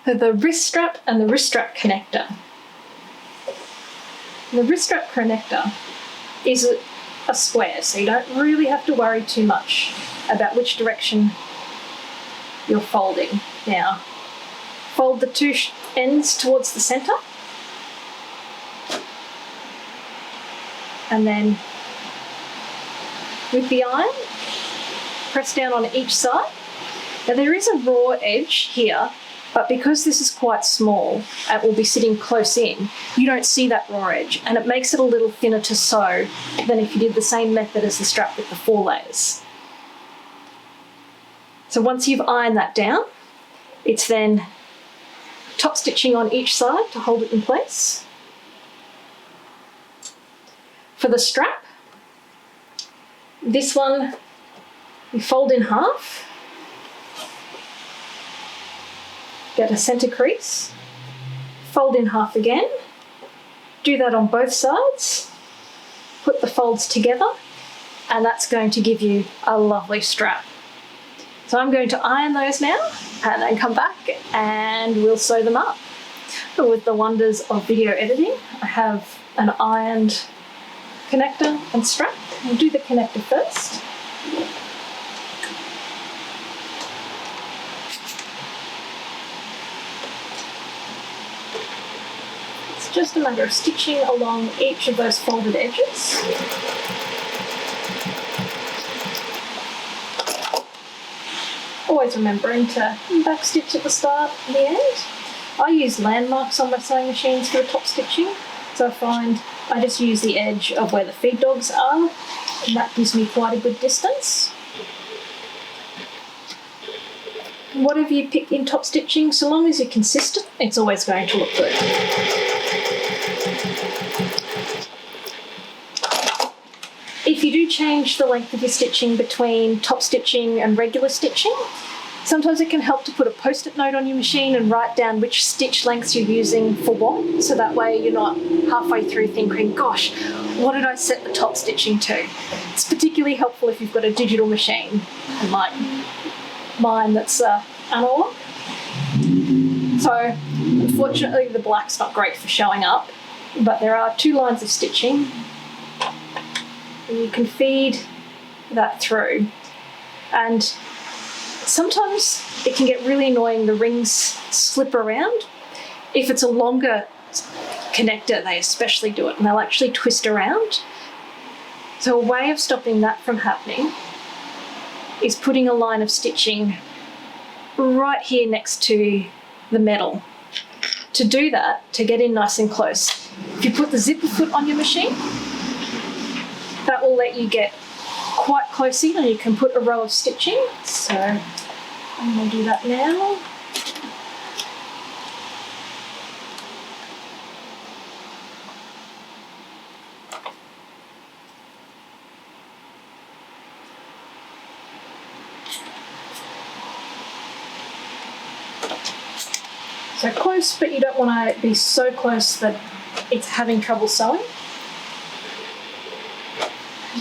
the wrist strap and the wrist strap connector. The wrist strap connector is a square, so you don't really have to worry too much about which direction you're folding. Now, fold the two ends towards the center, and then with the iron, press down on each side. Now there is a raw edge here, but because this is quite small, it will be sitting close in, you don't see that raw edge, and it makes it a little thinner to sew than if you did the same method as the strap with the 4 layers. So once you've ironed that down, it's then top stitching on each side to hold it in place. For the strap, this one you fold in half, get a center crease, fold in half again, do that on both sides, put the folds together, and that's going to give you a lovely strap. So I'm going to iron those now and then come back and we'll sew them up. With the wonders of video editing, I have an ironed connector and strap. We'll do the connector first. It's just a matter of stitching along each of those folded edges. Always remembering to back stitch at the start and the end. I use landmarks on my sewing machines for the top stitching, so I find I just use the edge of where the feed dogs are, and that gives me quite a good distance. Whatever you pick in top stitching, so long as you're consistent, it's always going to look good. If you do change the length of your stitching between top stitching and regular stitching, sometimes it can help to put a post-it note on your machine and write down which stitch lengths you're using for what, so that way you're not halfway through thinking, gosh, what did I set the top stitching to? It's particularly helpful if you've got a digital machine, like mine that's analog. So unfortunately the black's not great for showing up, but there are 2 lines of stitching, and you can feed that through. And sometimes it can get really annoying, the rings slip around. If it's a longer connector, they especially do it, and they'll actually twist around. So a way of stopping that from happening is putting a line of stitching right here next to the metal. To do that, to get in nice and close, if you put the zipper foot on your machine, that will let you get quite close in and you can put a row of stitching. So I'm going to do that now. So close, but you don't want to be so close that it's having trouble sewing.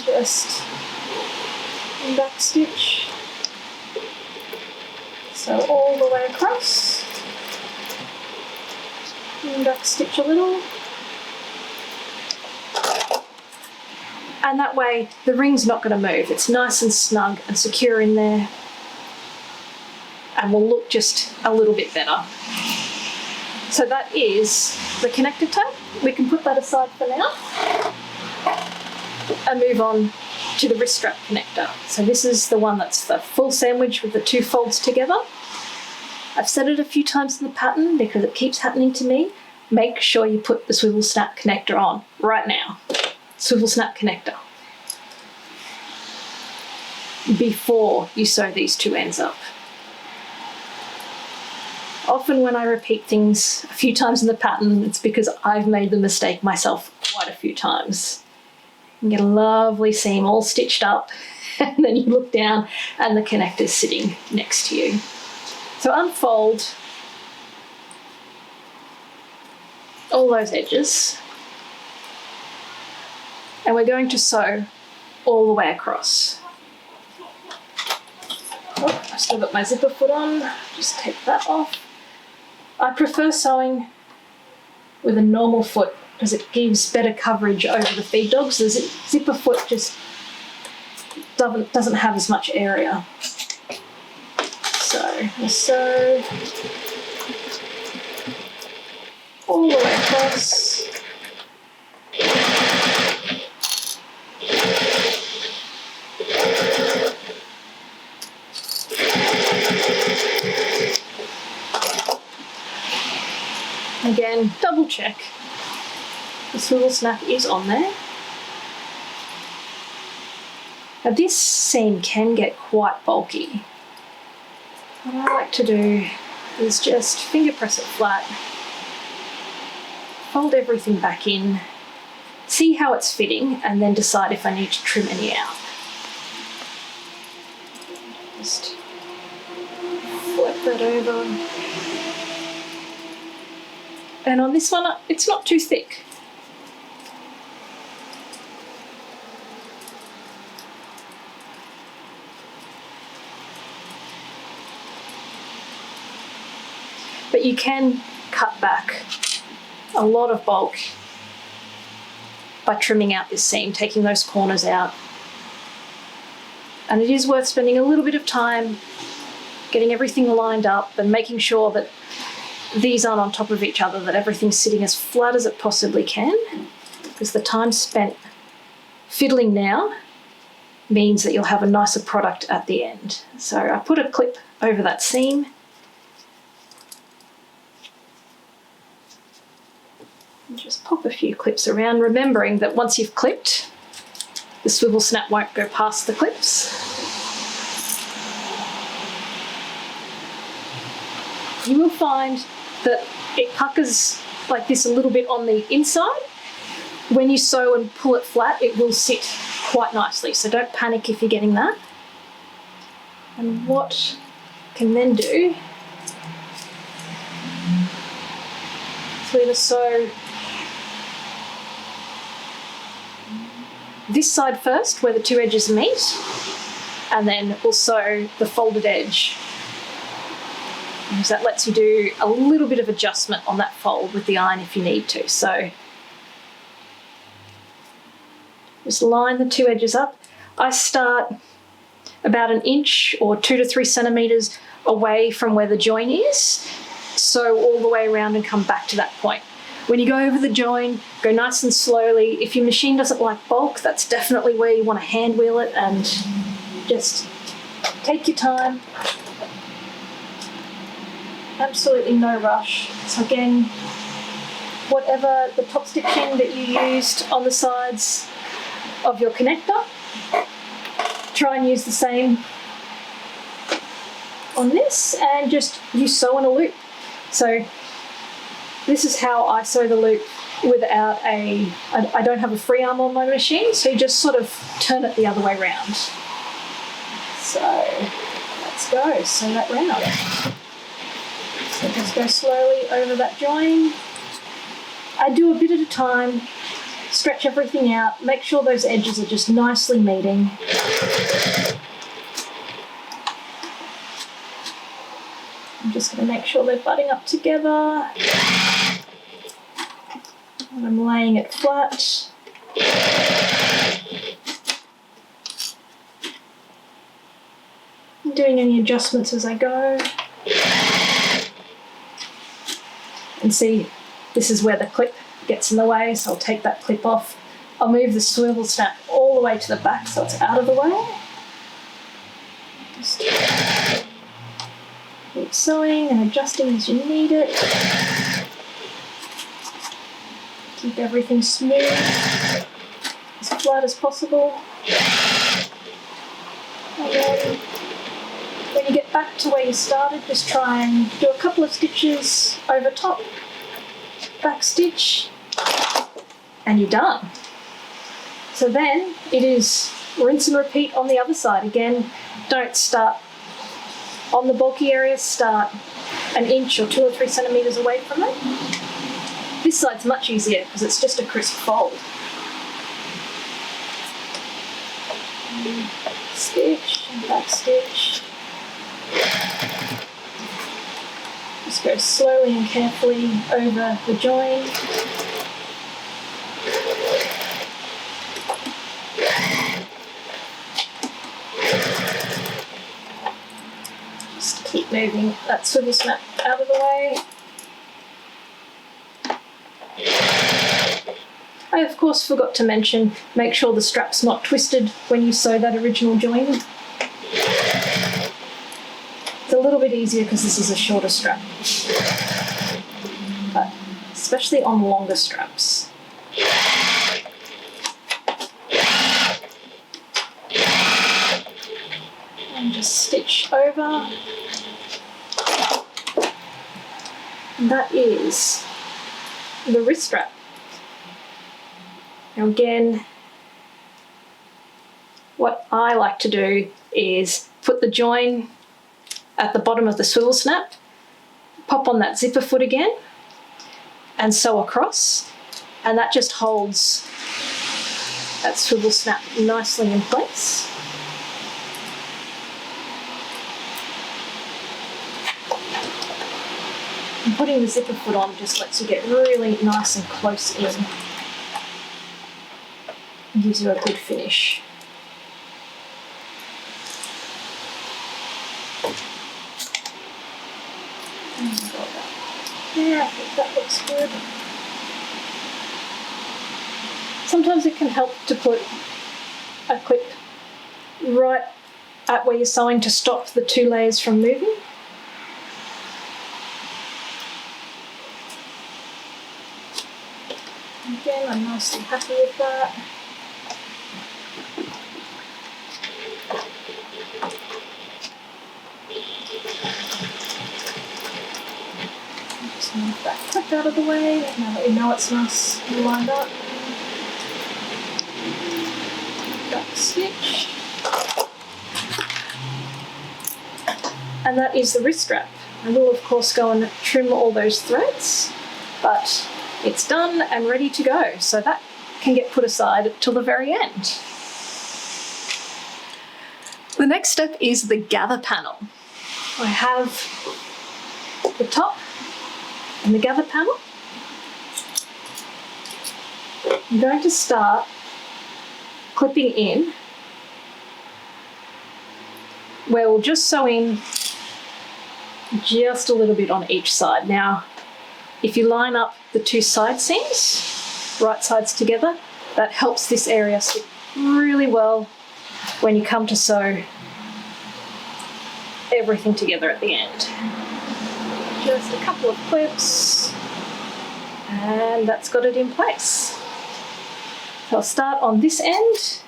Just back stitch, so all the way across, and back stitch a little, and that way the ring's not going to move. It's nice and snug and secure in there, and will look just a little bit better. So that is the connector tab. We can put that aside for now and move on to the wrist strap connector. So this is the one that's the full sandwich with the 2 folds together. I've said it a few times in the pattern because it keeps happening to me. Make sure you put the swivel snap connector on right now. Swivel snap connector. Before you sew these 2 ends up. Often when I repeat things a few times in the pattern, it's because I've made the mistake myself quite a few times. You get a lovely seam all stitched up, and then you look down and the connector's sitting next to you. So unfold all those edges, and we're going to sew all the way across. Oh, I've still got my zipper foot on, just take that off. I prefer sewing with a normal foot because it gives better coverage over the feed dogs. The zipper foot just doesn't have as much area. So I sew all the way across. Again, double check the swivel snap is on there. Now this seam can get quite bulky. What I like to do is just finger press it flat, fold everything back in, see how it's fitting, and then decide if I need to trim any out. Just flip that over. And on this one, it's not too thick. But you can cut back a lot of bulk by trimming out this seam, taking those corners out. And it is worth spending a little bit of time getting everything lined up and making sure that these aren't on top of each other, that everything's sitting as flat as it possibly can, because the time spent fiddling now means that you'll have a nicer product at the end. So I put a clip over that seam. And just pop a few clips around, remembering that once you've clipped, the swivel snap won't go past the clips. You will find that it puckers like this a little bit on the inside. When you sew and pull it flat, it will sit quite nicely, so don't panic if you're getting that. And what you can then do is we're going to sew this side first, where the two edges meet, and then we'll sew the folded edge. Because that lets you do a little bit of adjustment on that fold with the iron if you need to. So just line the two edges up. I start about 1 inch or 2 to 3 centimetres away from where the join is, sew all the way around and come back to that point. When you go over the join, go nice and slowly. If your machine doesn't like bulk, that's definitely where you want to hand wheel it, and just take your time. Absolutely no rush. So again, whatever the top stitching that you used on the sides of your connector, try and use the same on this, and just you sew in a loop. So this is how I sew the loop without I don't have a free arm on my machine, so you just sort of turn it the other way around. So let's go, sew that round. So just go slowly over that join. I do a bit at a time, stretch everything out, make sure those edges are just nicely meeting. I'm just going to make sure they're butting up together. And I'm laying it flat. I'm doing any adjustments as I go. And see, this is where the clip gets in the way, so I'll take that clip off. I'll move the swivel snap all the way to the back so it's out of the way. Just keep sewing and adjusting as you need it. Keep everything smooth, as flat as possible. And then when you get back to where you started, just try and do a couple of stitches over top, back stitch, and you're done. So then it is rinse and repeat on the other side. Again, don't start on the bulky area, start 1 inch or 2 or 3 centimetres away from it. This side's much easier because it's just a crisp fold. Stitch and back stitch. Just go slowly and carefully over the join. Just keep moving that swivel snap out of the way. I of course forgot to mention, make sure the strap's not twisted when you sew that original join. It's a little bit easier because this is a shorter strap, but especially on longer straps. And just stitch over. And that is the wrist strap. Now again, what I like to do is put the join at the bottom of the swivel snap, pop on that zipper foot again, and sew across, and that just holds that swivel snap nicely in place. And putting the zipper foot on just lets you get really nice and close in. It gives you a good finish. Yeah, I think that looks good. Sometimes it can help to put a clip right at where you're sewing to stop the two layers from moving. Again, I'm nicely happy with that. Just move that clip out of the way now that we know it's nice and lined up. Back stitch. And that is the wrist strap. I will of course go and trim all those threads, but it's done and ready to go, so that can get put aside till the very end. The next step is the gather panel. I have the top and the gather panel. I'm going to start clipping in where we'll just sew in just a little bit on each side. Now, if you line up the two side seams, right sides together, that helps this area stick really well when you come to sew everything together at the end. Just a couple of clips, and that's got it in place. So I'll start on this end,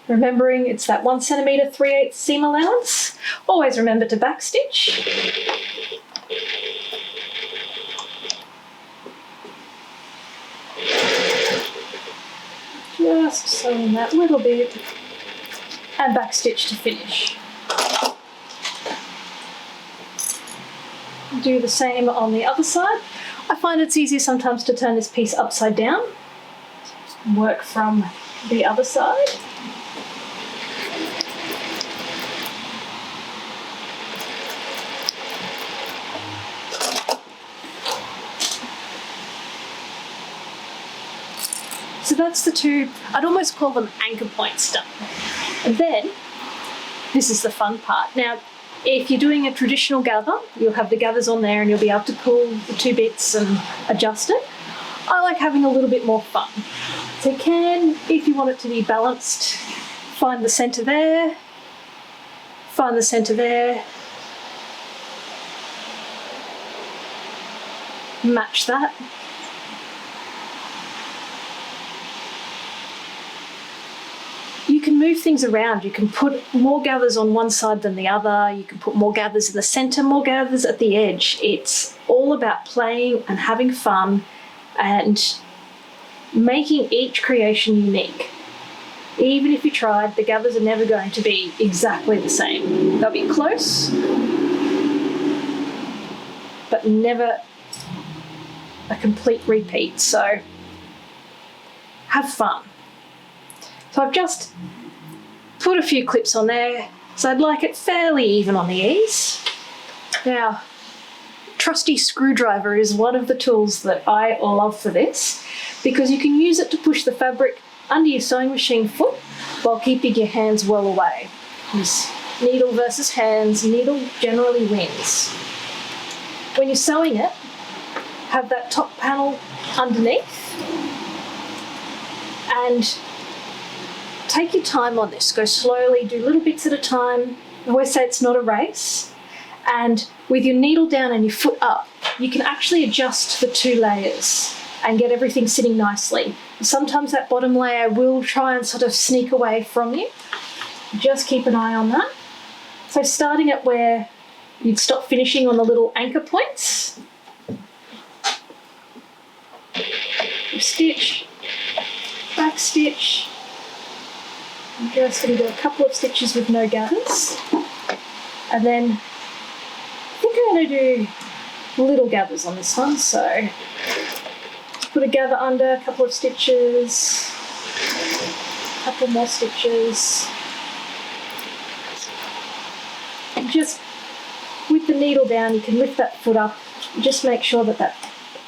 remembering it's that 1 centimetre 3/8 seam allowance. Always remember to backstitch. Just sewing that little bit and backstitch to finish. Do the same on the other side. I find it's easier sometimes to turn this piece upside down, work from the other side. So that's the two, I'd almost call them anchor points done. And then, this is the fun part. Now, if you're doing a traditional gather, you'll have the gathers on there and you'll be able to pull the two bits and adjust it. I like having a little bit more fun. So you can, if you want it to be balanced, find the centre there, find the centre there, match that. You can move things around. You can put more gathers on one side than the other. You can put more gathers in the centre, more gathers at the edge. It's all about playing and having fun and making each creation unique. Even if you tried, the gathers are never going to be exactly the same. They'll be close, but never a complete repeat. So have fun. So I've just put a few clips on there, so I'd like it fairly even on the ease. Now, trusty screwdriver is one of the tools that I love for this, because you can use it to push the fabric under your sewing machine foot while keeping your hands well away. This needle versus hands, needle generally wins. When you're sewing it, have that top panel underneath and take your time on this. Go slowly, do little bits at a time. I always say it's not a race. And with your needle down and your foot up, you can actually adjust the two layers and get everything sitting nicely. Sometimes that bottom layer will try and sort of sneak away from you. Just keep an eye on that. So starting at where you'd stop finishing on the little anchor points. Stitch, back stitch. I'm just going to do a couple of stitches with no gathers. And then I think I'm going to do little gathers on this one. So just put a gather under, a couple of stitches, a couple more stitches. And just with the needle down, you can lift that foot up. Just make sure that that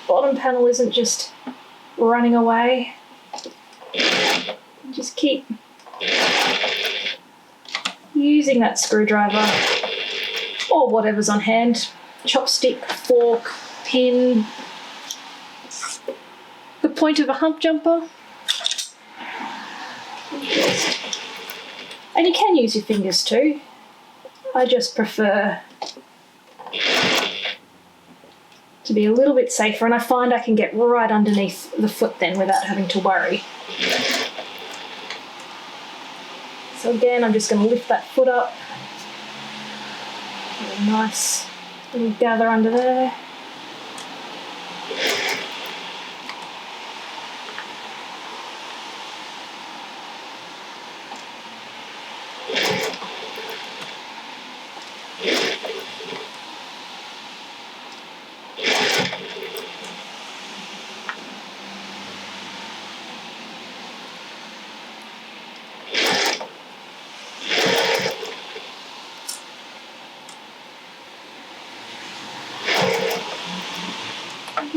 bottom panel isn't just running away. Just keep using that screwdriver or whatever's on hand, chopstick, fork, pin, the point of a hump jumper. And you can use your fingers too. I just prefer to be a little bit safer, and I find I can get right underneath the foot then without having to worry. So again, I'm just going to lift that foot up. Get a nice little gather under there.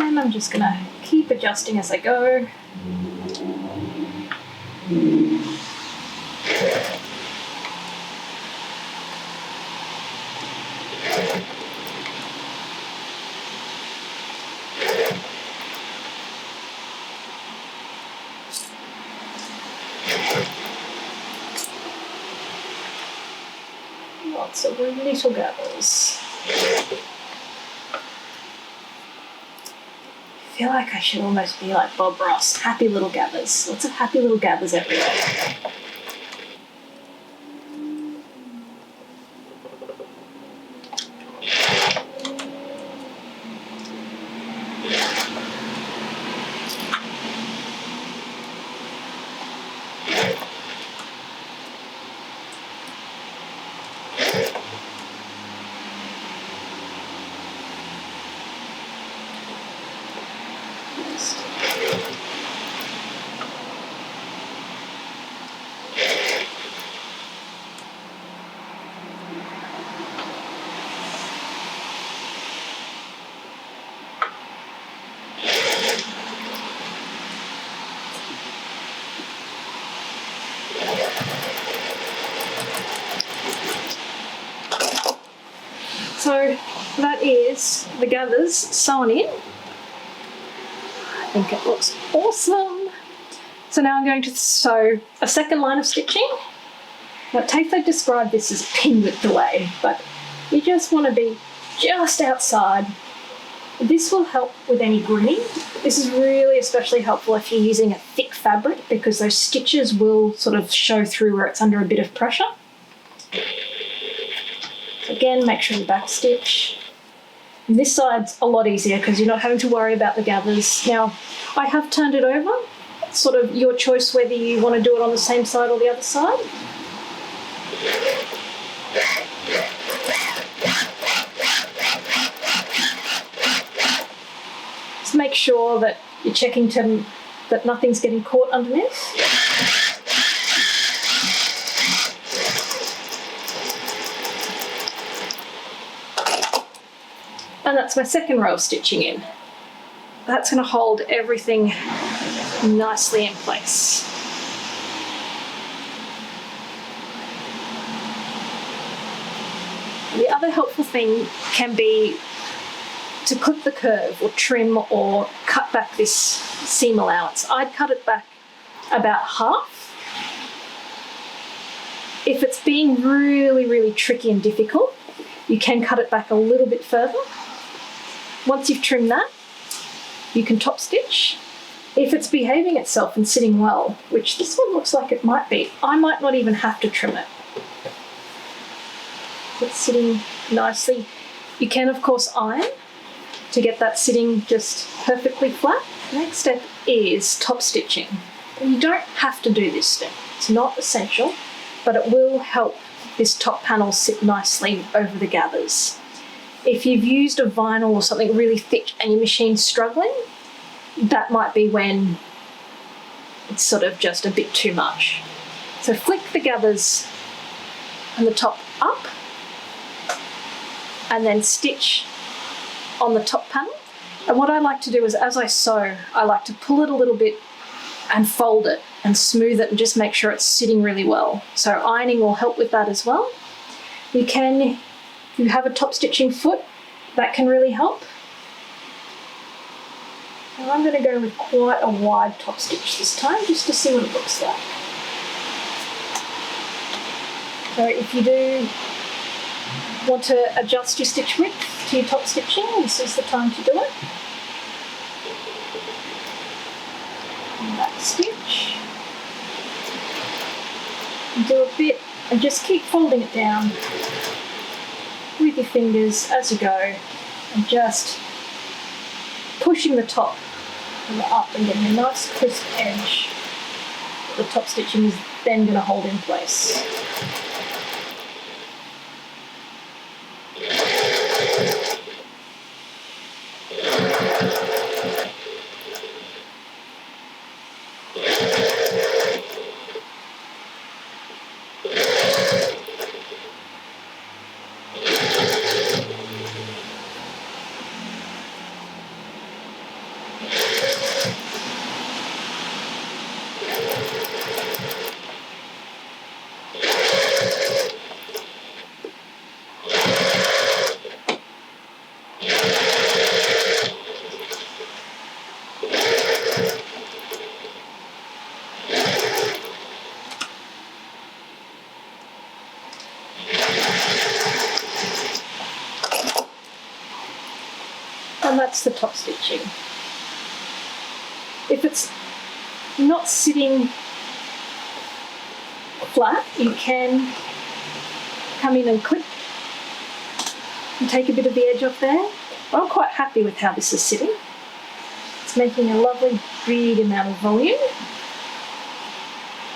And I'm just going to keep adjusting as I go. Lots of little gathers. I feel like I should almost be like Bob Ross. Happy little gathers. Lots of happy little gathers everywhere. So that is the gathers sewn in. I think it looks awesome. So now I'm going to sew a second line of stitching. Now Tayfo described this as pin width away, but you just want to be just outside. This will help with any grinning. This is really especially helpful if you're using a thick fabric, because those stitches will sort of show through where it's under a bit of pressure. So again, make sure you back stitch. And this side's a lot easier because you're not having to worry about the gathers. Now, I have turned it over. It's sort of your choice whether you want to do it on the same side or the other side. Just make sure that you're checking that nothing's getting caught underneath. And that's my second row of stitching in. That's going to hold everything nicely in place. The other helpful thing can be to clip the curve or trim or cut back this seam allowance. I'd cut it back about half. If it's being really, really tricky and difficult, you can cut it back a little bit further. Once you've trimmed that, you can top stitch. If it's behaving itself and sitting well, which this one looks like it might be, I might not even have to trim it. It's sitting nicely. You can, of course, iron to get that sitting just perfectly flat. The next step is top stitching. And you don't have to do this step. It's not essential, but it will help this top panel sit nicely over the gathers. If you've used a vinyl or something really thick and your machine's struggling, that might be when it's sort of just a bit too much. So flick the gathers and the top up, and then stitch on the top panel. And what I like to do is, as I sew, I like to pull it a little bit and fold it and smooth it and just make sure it's sitting really well. So ironing will help with that as well. You can, if you have a top stitching foot, that can really help. And I'm going to go with quite a wide top stitch this time, just to see what it looks like. So if you do want to adjust your stitch width to your top stitching, this is the time to do it. And back stitch. And do a bit, and just keep folding it down with your fingers as you go, and just pushing the top up and getting a nice crisp edge. The top stitching is then going to hold in place. And that's the top stitching. If it's not sitting flat, you can come in and clip and take a bit of the edge off there. I'm quite happy with how this is sitting. It's making a lovely big amount of volume.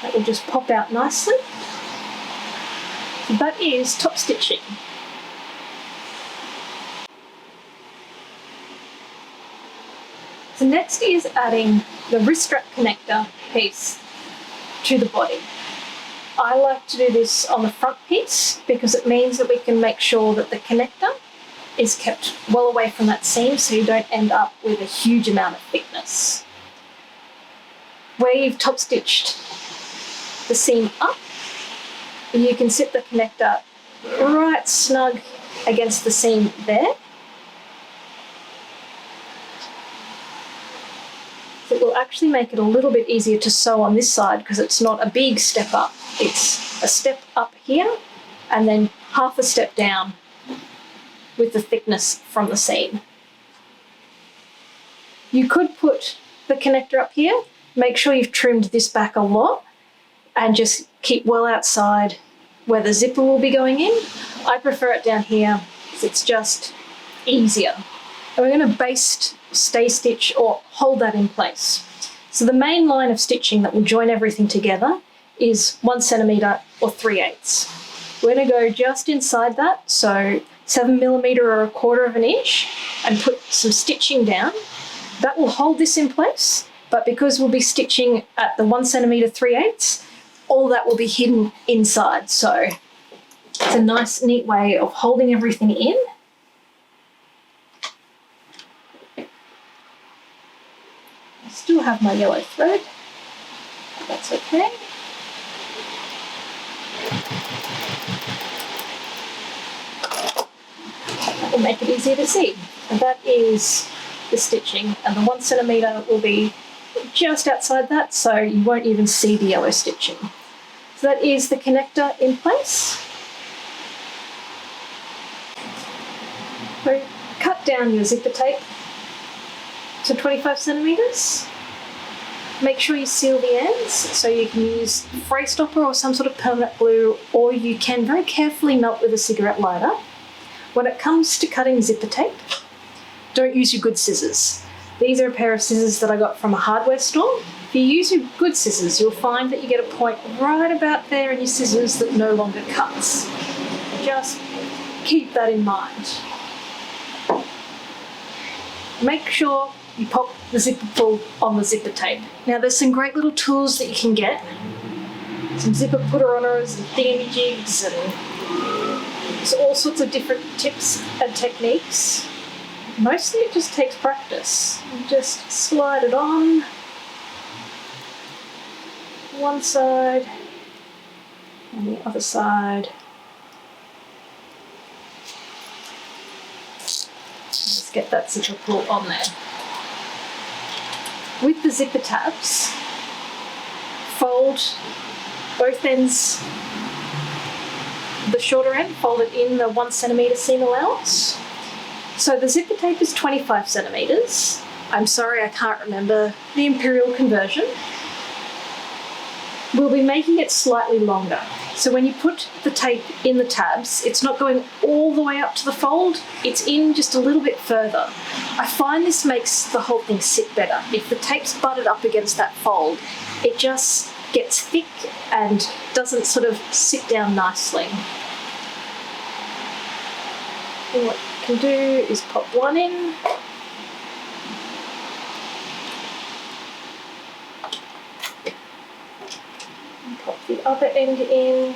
That will just pop out nicely. So that is top stitching. So next is adding the wrist strap connector piece to the body. I like to do this on the front piece because it means that we can make sure that the connector is kept well away from that seam, so you don't end up with a huge amount of thickness. Where you've top stitched the seam up, you can sit the connector right snug against the seam there. It will actually make it a little bit easier to sew on this side because it's not a big step up. It's a step up here and then half a step down with the thickness from the seam. You could put the connector up here, make sure you've trimmed this back a lot and just keep well outside where the zipper will be going in. I prefer it down here because it's just easier. And we're going to baste, stay stitch or hold that in place. So the main line of stitching that will join everything together is 1 centimetre or 3/8. We're going to go just inside that, so 7mm or 1/4 of an inch, and put some stitching down. That will hold this in place, but because we'll be stitching at the 1 centimetre 3/8, all that will be hidden inside. So it's a nice, neat way of holding everything in. still have my yellow thread. That's okay. That will make it easier to see. And that is the stitching, and the 1 centimetre will be just outside that, so you won't even see the yellow stitching. So that is the connector in place. So cut down your zipper tape to 25 centimetres. Make sure you seal the ends, so you can use fray stopper or some sort of permanent glue, or you can very carefully melt with a cigarette lighter. When it comes to cutting zipper tape, don't use your good scissors. These are a pair of scissors that I got from a hardware store. If you use your good scissors, you'll find that you get a point right about there in your scissors that no longer cuts. Just keep that in mind. Make sure you pop the zipper pull on the zipper tape. Now there's some great little tools that you can get. Some zipper putter-oners and thingamajigs, and there's all sorts of different tips and techniques. Mostly it just takes practice. You just slide it on one side and the other side. Just get that zipper pull on there. With the zipper tabs, fold both ends, the shorter end, fold it in the 1 centimetre seam allowance. So the zipper tape is 25 centimetres. I'm sorry, I can't remember the imperial conversion. We'll be making it slightly longer. So when you put the tape in the tabs, it's not going all the way up to the fold, it's in just a little bit further. I find this makes the whole thing sit better. If the tape's butted up against that fold, it just gets thick and doesn't sort of sit down nicely. And what you can do is pop one in. And pop the other end in.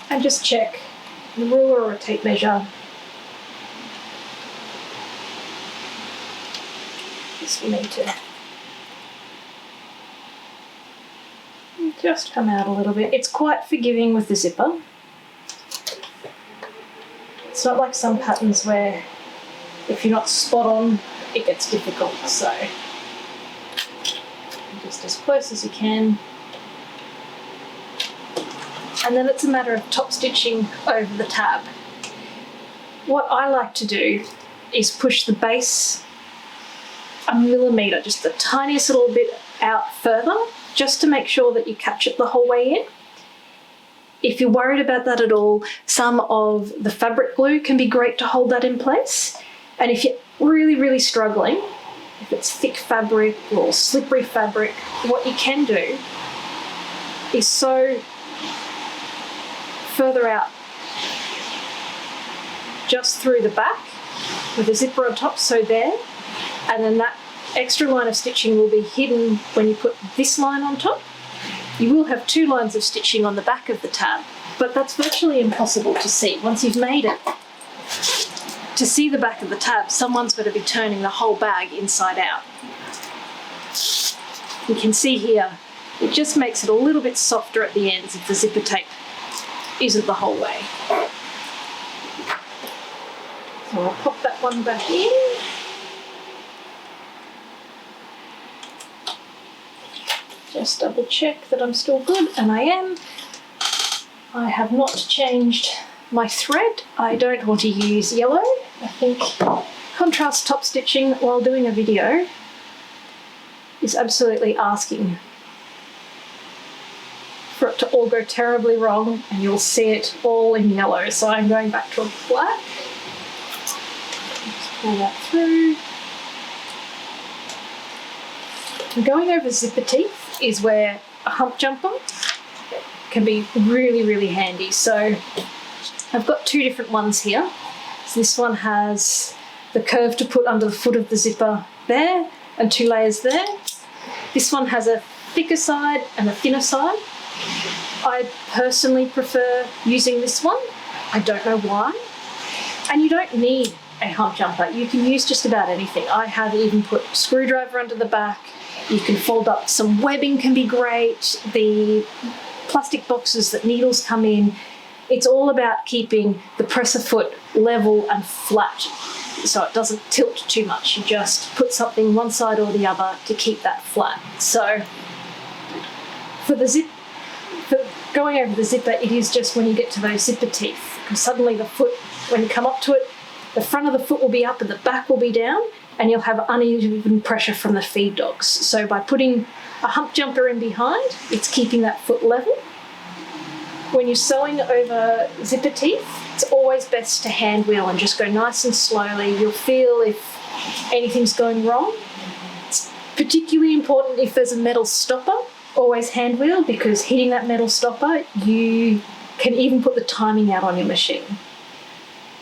And just check the ruler or a tape measure. This will need to just come out a little bit. It's quite forgiving with the zipper. It's not like some patterns where if you're not spot on, it gets difficult. So just as close as you can. And then it's a matter of top stitching over the tab. What I like to do is push the base a millimetre, just the tiniest little bit out further, just to make sure that you catch it the whole way in. If you're worried about that at all, some of the fabric glue can be great to hold that in place. And if you're really, really struggling, if it's thick fabric or slippery fabric, what you can do is sew further out just through the back with a zipper on top, so there, and then that extra line of stitching will be hidden when you put this line on top. You will have 2 lines of stitching on the back of the tab, but that's virtually impossible to see. Once you've made it, to see the back of the tab, someone's got to be turning the whole bag inside out. You can see here, it just makes it a little bit softer at the ends if the zipper tape isn't the whole way. So I'll pop that one back in. Just double check that I'm still good, and I am. I have not changed my thread. I don't want to use yellow. I think contrast top stitching while doing a video is absolutely asking for it to all go terribly wrong, and you'll see it all in yellow. So I'm going back to a black. Just pull that through. And going over zipper teeth is where a hump jumper can be really, really handy. So I've got 2 different ones here. So this one has the curve to put under the foot of the zipper there, and 2 layers there. This one has a thicker side and a thinner side. I personally prefer using this one. I don't know why. And you don't need a hump jumper. You can use just about anything. I have even put a screwdriver under the back. You can fold up some webbing, can be great. The plastic boxes that needles come in. It's all about keeping the presser foot level and flat so it doesn't tilt too much. You just put something one side or the other to keep that flat. So for going over the zipper, it is just when you get to those zipper teeth, because suddenly the foot, when you come up to it, the front of the foot will be up and the back will be down, and you'll have uneven pressure from the feed dogs. So by putting a hump jumper in behind, it's keeping that foot level. When you're sewing over zipper teeth, it's always best to hand wheel and just go nice and slowly. You'll feel if anything's going wrong. It's particularly important if there's a metal stopper, always hand wheel, because hitting that metal stopper, you can even put the timing out on your machine.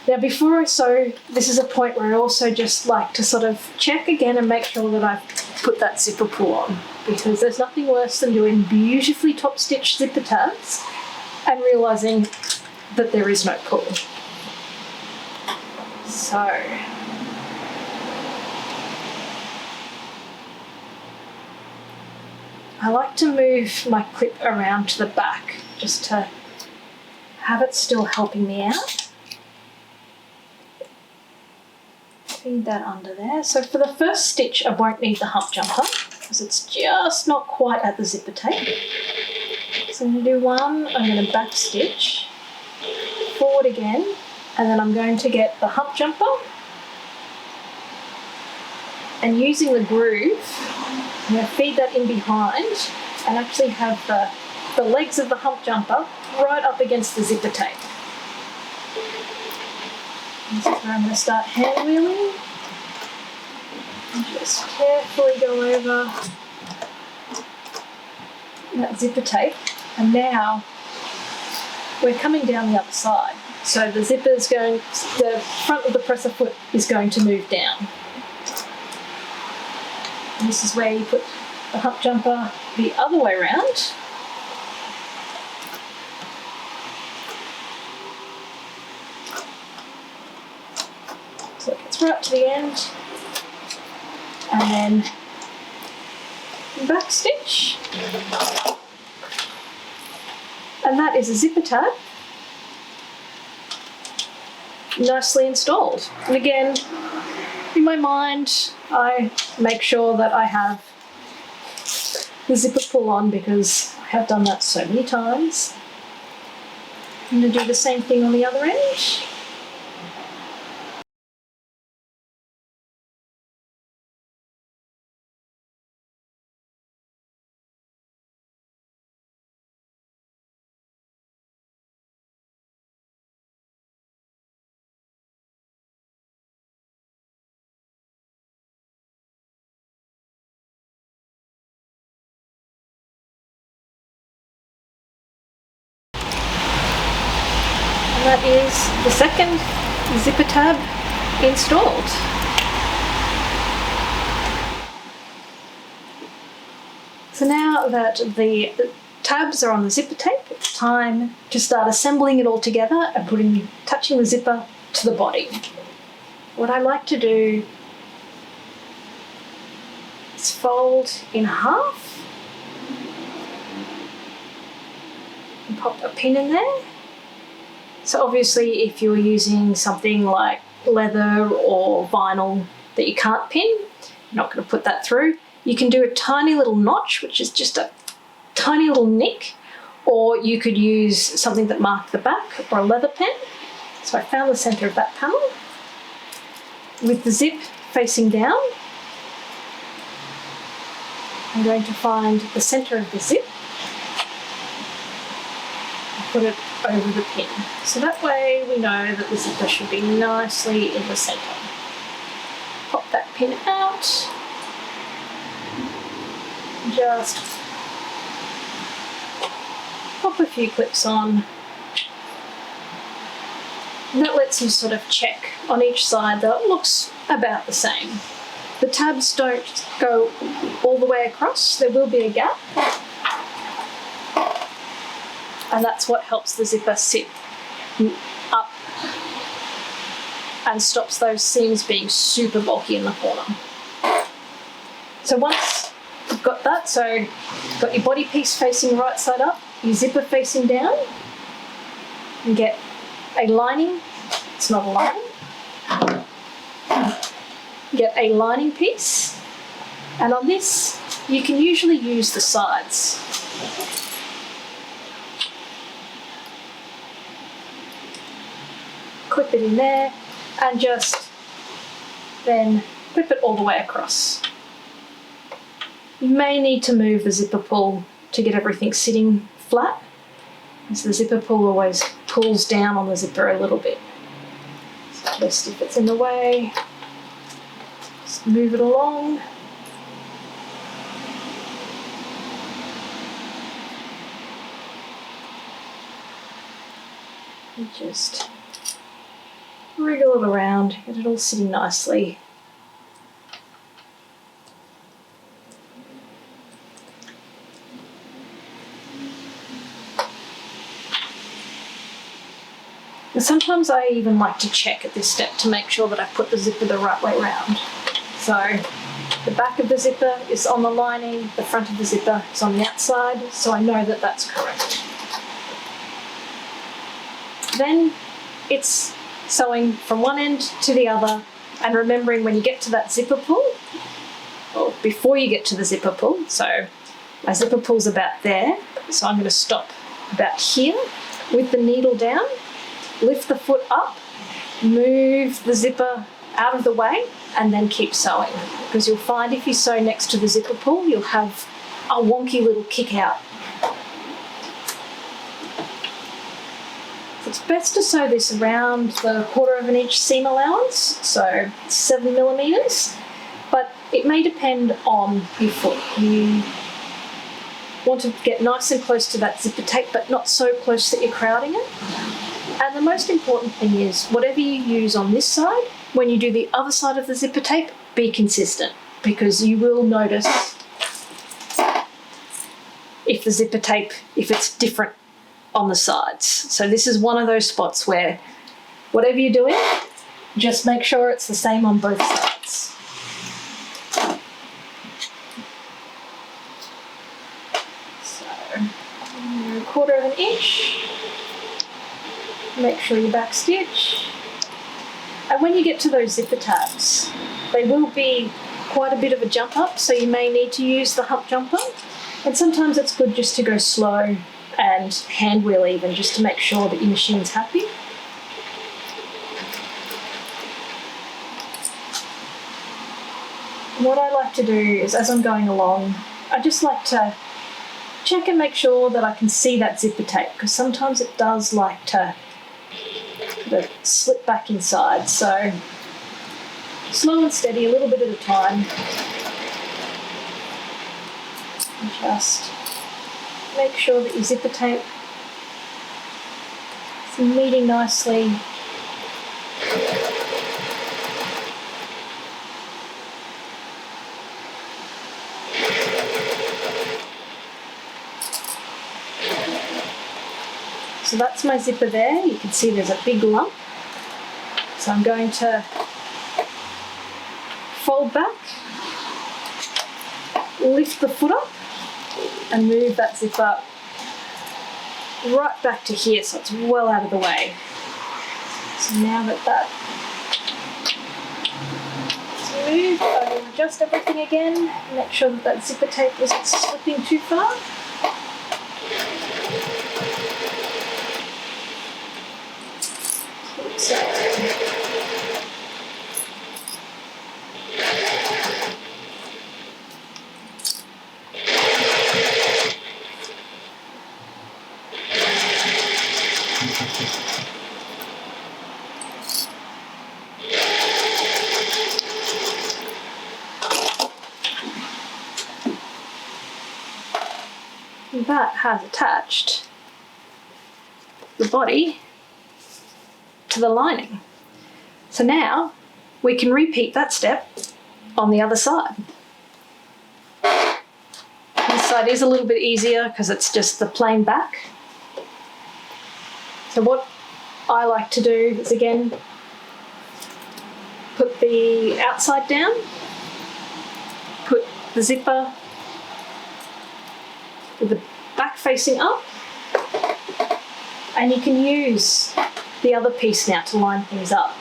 Now before I sew, this is a point where I also just like to sort of check again and make sure that I've put that zipper pull on, because there's nothing worse than doing beautifully top stitched zipper tabs and realising that there is no pull. So I like to move my clip around to the back just to have it still helping me out. Feed that under there. So for the first stitch, I won't need the hump jumper because it's just not quite at the zipper tape. So I'm going to do one, I'm going to back stitch, forward again, and then I'm going to get the hump jumper, and using the groove, I'm going to feed that in behind and actually have the legs of the hump jumper right up against the zipper tape. This is where I'm going to start hand wheeling. And just carefully go over that zipper tape. And now we're coming down the other side. So the the front of the presser foot is going to move down. And this is where you put the hump jumper the other way around. So it gets right to the end, and then back stitch, and that is a zipper tab nicely installed. And again, in my mind, I make sure that I have the zipper pull on because I have done that so many times. I'm going to do the same thing on the other end. That is the second zipper tab installed. So now that the tabs are on the zipper tape, it's time to start assembling it all together and touching the zipper to the body. What I like to do is fold in half and pop a pin in there. So obviously if you were using something like leather or vinyl that you can't pin, you're not going to put that through. You can do a tiny little notch, which is just a tiny little nick, or you could use something that marked the back or a leather pen. So I found the center of that panel with the zip facing down. I'm going to find the center of the zip and put it over the pin. So that way we know that the zipper should be nicely in the center. Pop that pin out. Just pop a few clips on. And that lets you sort of check on each side that it looks about the same. The tabs don't go all the way across, there will be a gap. And that's what helps the zipper sit up and stops those seams being super bulky in the corner. So once you've got that, so you've got your body piece facing right side up, your zipper facing down, and get a lining. It's not a lining. Get a lining piece, and on this you can usually use the sides. Clip it in there and just then clip it all the way across. You may need to move the zipper pull to get everything sitting flat, so the zipper pull always pulls down on the zipper a little bit. So just if it's in the way, just move it along. And just wriggle it around, get it all sitting nicely. And sometimes I even like to check at this step to make sure that I put the zipper the right way around. So the back of the zipper is on the lining, the front of the zipper is on the outside, so I know that that's correct. Then it's sewing from one end to the other, and remembering when you get to that zipper pull, or before you get to the zipper pull, so my zipper pull's about there, so I'm going to stop about here with the needle down, lift the foot up, move the zipper out of the way, and then keep sewing, because you'll find if you sew next to the zipper pull, you'll have a wonky little kick out. It's best to sew this around the 1/4 inch seam allowance, so 7 millimeters, but it may depend on your foot. You want to get nice and close to that zipper tape, but not so close that you're crowding it. And the most important thing is, whatever you use on this side, when you do the other side of the zipper tape, be consistent, because you will notice if the zipper tape, if it's different on the sides. So this is one of those spots where whatever you're doing, just make sure it's the same on both sides. So 1/4 inch, make sure you back stitch. And when you get to those zipper tabs, they will be quite a bit of a jump up, so you may need to use the hump jumper. And sometimes it's good just to go slow and hand wheel even, just to make sure that your machine's happy. What I like to do is, as I'm going along, I just like to check and make sure that I can see that zipper tape, because sometimes it does like to slip back inside. So slow and steady, a little bit at a time. And just make sure that your zipper tape is meeting nicely. So that's my zipper there. You can see there's a big lump. So I'm going to fold back, lift the foot up, and move that zipper right back to here, so it's well out of the way. So now that that's moved, I will adjust everything again, make sure that that zipper tape isn't slipping too far. That has attached the body to the lining. So now we can repeat that step on the other side. This side is a little bit easier because it's just the plain back. So what I like to do is, again, put the outside down, put the zipper with the back facing up, and you can use the other piece now to line things up.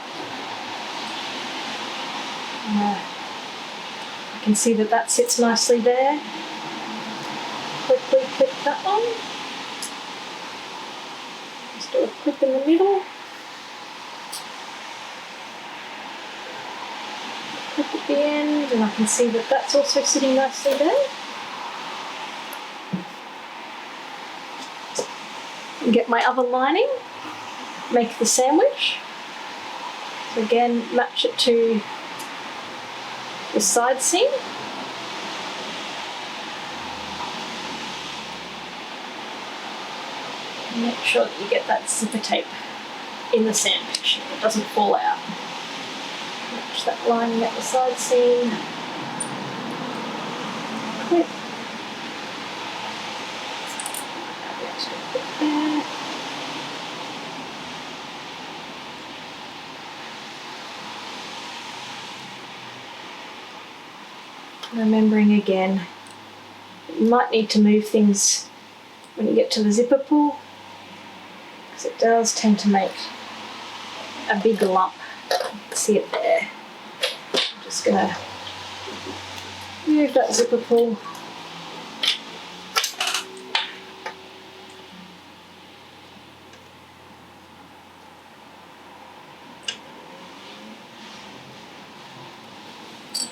I can see that that sits nicely there. Quickly clip that one. Just do a clip in the middle. Clip at the end, and I can see that that's also sitting nicely there. And get my other lining, make the sandwich. So again, match it to the side seam. And make sure that you get that zipper tape in the sandwich, it doesn't fall out. Match that lining at the side seam. Clip. The extra clip there. Remembering again, you might need to move things when you get to the zipper pull, because it does tend to make a big lump. You can see it there. I'm just going to move that zipper pull.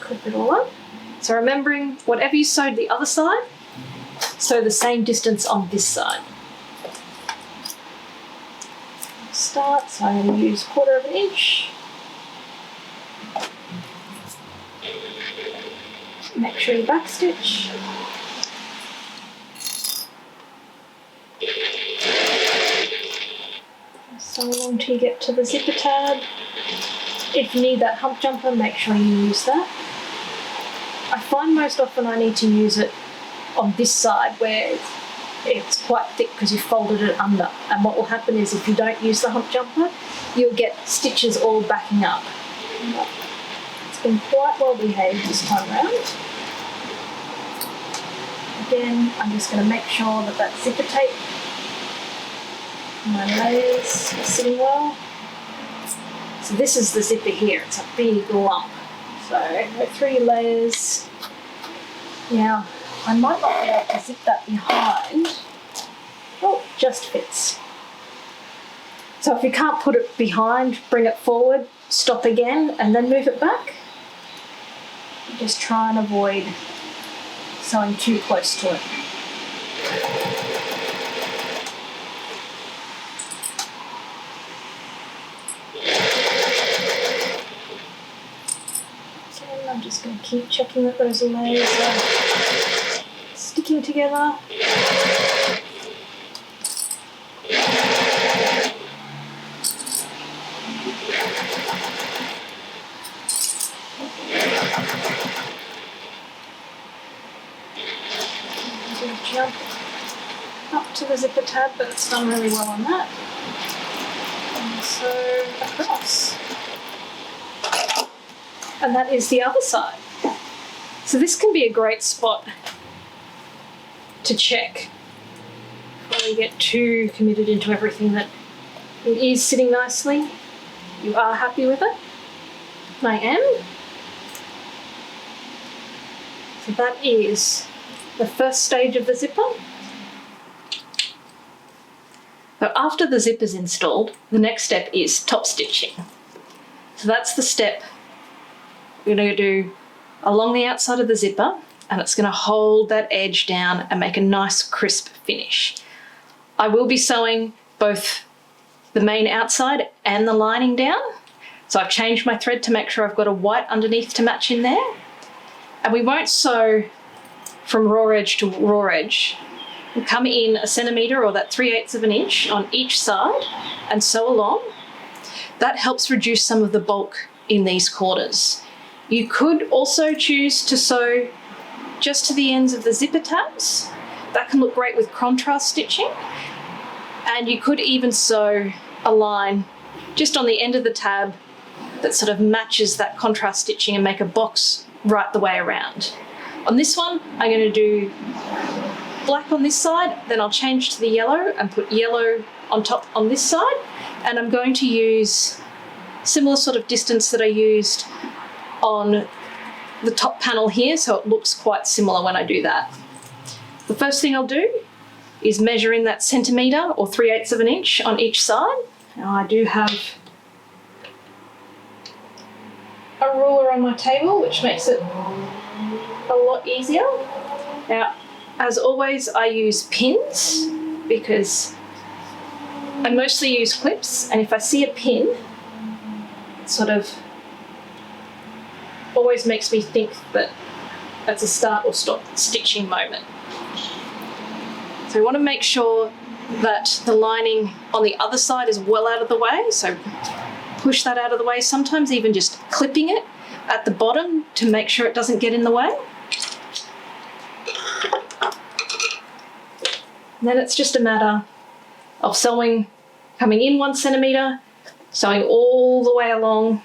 Clip it all up. So remembering, whatever you sewed the other side, sew the same distance on this side. Start, so I'm going to use 1/4 inch. Make sure you back stitch. Sew along till you get to the zipper tab. If you need that hump jumper, make sure you use that. I find most often I need to use it on this side where it's quite thick because you folded it under, and what will happen is if you don't use the hump jumper, you'll get stitches all backing up. It's been quite well behaved this time around. Again, I'm just going to make sure that that zipper tape, my layers are sitting well. So this is the zipper here, it's a big lump. So 3 layers. Now, I might not be able to zip that behind. Oh, just fits. So if you can't put it behind, bring it forward, stop again, and then move it back. Just try and avoid sewing too close to it. I'm just going to keep checking that those layers are sticking together. Jump up to the zipper tab, but it's done really well on that. And so across. And that is the other side. So this can be a great spot to check before you get too committed into everything, that it is sitting nicely. You are happy with it. I am. So that is the first stage of the zipper. So after the zipper is installed, the next step is top stitching. So that's the step we're going to do along the outside of the zipper, and it's going to hold that edge down and make a nice crisp finish. I will be sewing both the main outside and the lining down. So I've changed my thread to make sure I've got a white underneath to match in there. And we won't sew from raw edge to raw edge. We'll come in 1 centimetre or that 3/8 of an inch on each side and sew along. That helps reduce some of the bulk in these corners. You could also choose to sew just to the ends of the zipper tabs. That can look great with contrast stitching. And you could even sew a line just on the end of the tab that sort of matches that contrast stitching and make a box right the way around. On this one, I'm going to do black on this side, then I'll change to the yellow and put yellow on top on this side, and I'm going to use similar sort of distance that I used on the top panel here, so it looks quite similar when I do that. The first thing I'll do is measure in that centimetre or 3/8 of an inch on each side. Now I do have a ruler on my table, which makes it a lot easier. Now, as always, I use pins because I mostly use clips, and if I see a pin, it sort of always makes me think that that's a start or stop stitching moment. So we want to make sure that the lining on the other side is well out of the way, so push that out of the way, sometimes even just clipping it at the bottom to make sure it doesn't get in the way. And then it's just a matter of sewing, coming in 1 centimetre, sewing all the way along,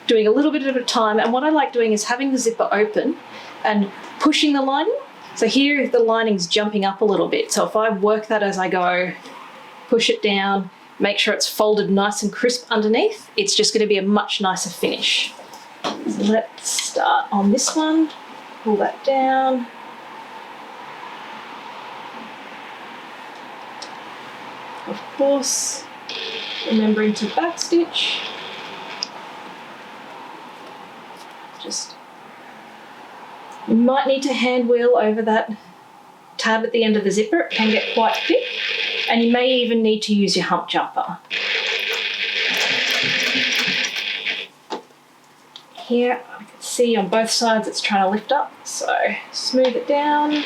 doing a little bit at a time. And what I like doing is having the zipper open and pushing the lining. So here the lining's jumping up a little bit. So if I work that as I go, push it down, make sure it's folded nice and crisp underneath, it's just going to be a much nicer finish. So let's start on this one, pull that down. Of course, remembering to backstitch. You might need to hand wheel over that tab at the end of the zipper, it can get quite thick, and you may even need to use your hump jumper. Here, I can see on both sides it's trying to lift up, so smooth it down.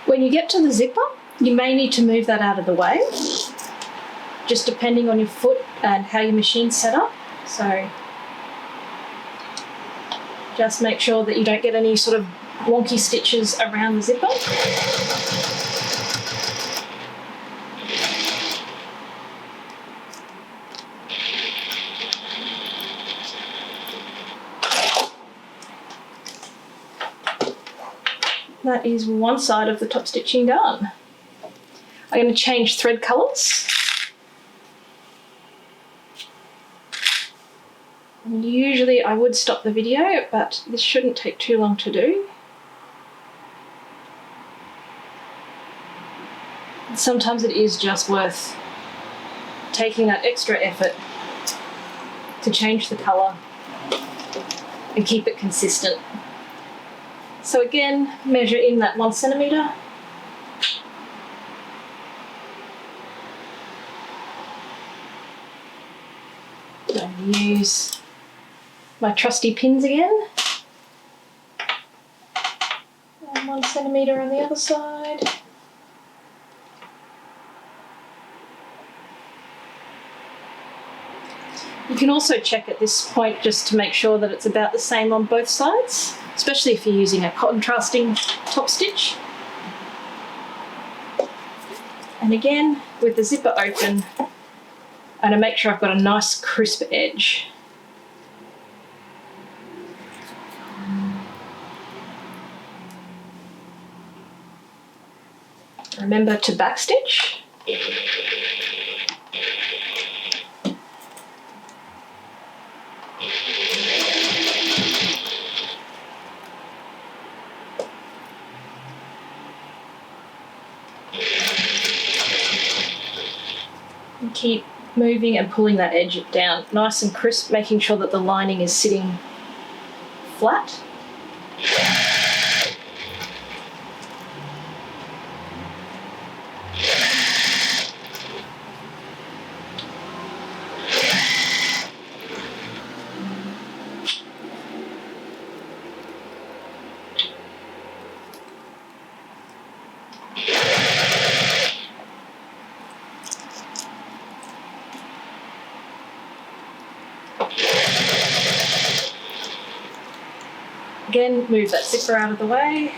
When you get to the zipper, you may need to move that out of the way, just depending on your foot and how your machine's set up. So just make sure that you don't get any sort of wonky stitches around the zipper. That is one side of the top stitching done. I'm going to change thread colours. And usually I would stop the video, but this shouldn't take too long to do. Sometimes it is just worth taking that extra effort to change the colour and keep it consistent. So again, measure in that 1 centimetre. And use my trusty pins again. And 1 centimetre on the other side. You can also check at this point just to make sure that it's about the same on both sides, especially if you're using a contrasting top stitch. And again, with the zipper open, I'm going to make sure I've got a nice crisp edge. Remember to backstitch. And keep moving and pulling that edge down nice and crisp, making sure that the lining is sitting flat. Again, move that zipper out of the way.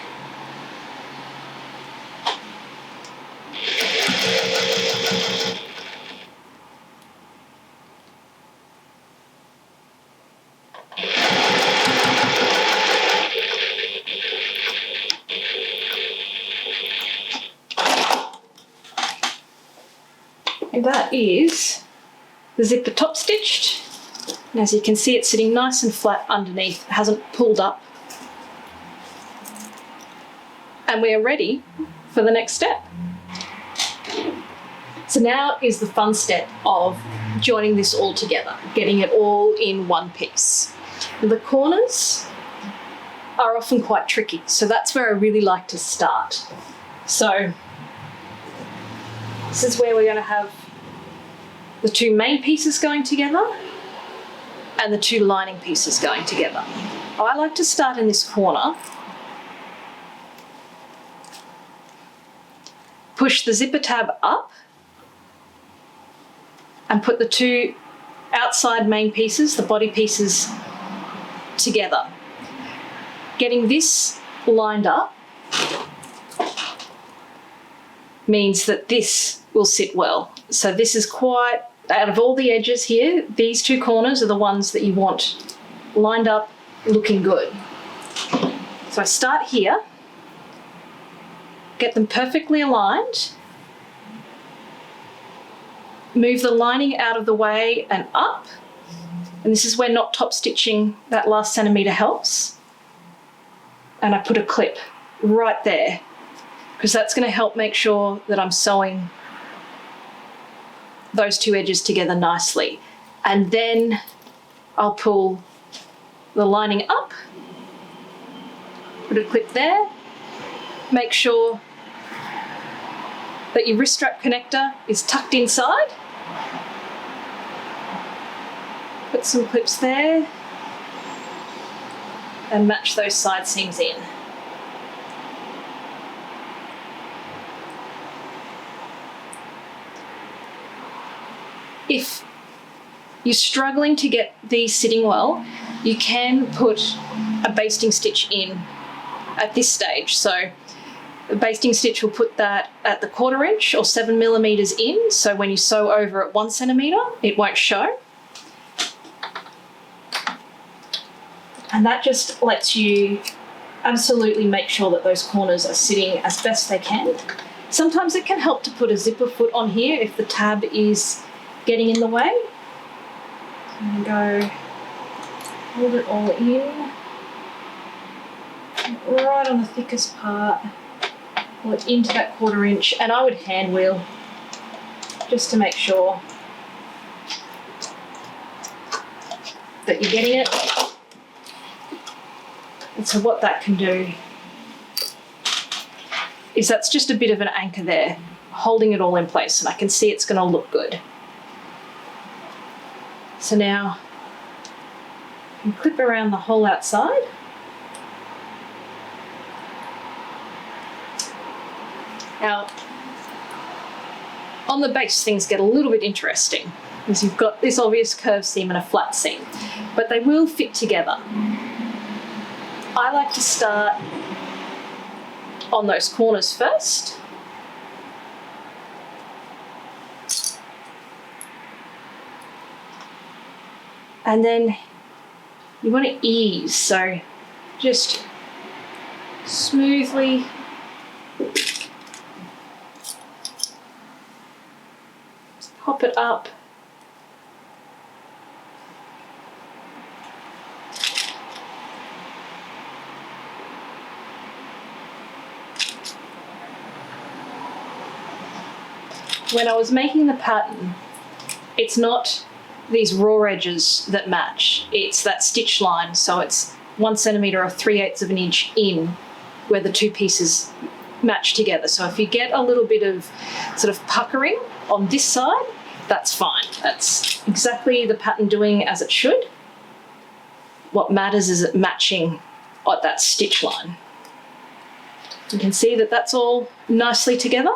And that is the zipper top stitched. And as you can see, it's sitting nice and flat underneath, it hasn't pulled up. And we are ready for the next step. So now is the fun step of joining this all together, getting it all in one piece. The corners are often quite tricky, so that's where I really like to start. So this is where we're going to have the two main pieces going together and the two lining pieces going together. I like to start in this corner, push the zipper tab up and put the two outside main pieces, the body pieces, together. Getting this lined up means that this will sit well. So this is quite, out of all the edges here, these two corners are the ones that you want lined up, looking good. So I start here, get them perfectly aligned, move the lining out of the way and up, and this is where not top stitching that last centimetre helps, and I put a clip right there because that's going to help make sure that I'm sewing those two edges together nicely. And then I'll pull the lining up, put a clip there, make sure that your wrist strap connector is tucked inside, put some clips there and match those side seams in. If you're struggling to get these sitting well, you can put a basting stitch in at this stage. So the basting stitch will put that at the 1/4 inch or 7 millimeters in, so when you sew over at 1 centimeter, it won't show. And that just lets you absolutely make sure that those corners are sitting as best they can. Sometimes it can help to put a zipper foot on here if the tab is getting in the way. And go, hold it all in, right on the thickest part, pull it into that 1/4 inch, and I would hand wheel just to make sure that you're getting it. And so what that can do is that's just a bit of an anchor there, holding it all in place, and I can see it's going to look good. So now you can clip around the whole outside. Now, on the base, things get a little bit interesting because you've got this obvious curved seam and a flat seam, but they will fit together. I like to start on those corners first. And then you want to ease, so just smoothly pop it up. When I was making the pattern, it's not these raw edges that match, it's that stitch line, so it's 1 centimetre or 3/8 of an inch in where the two pieces match together. So if you get a little bit of sort of puckering on this side, that's fine. That's exactly the pattern doing as it should. What matters is it matching at that stitch line. You can see that that's all nicely together.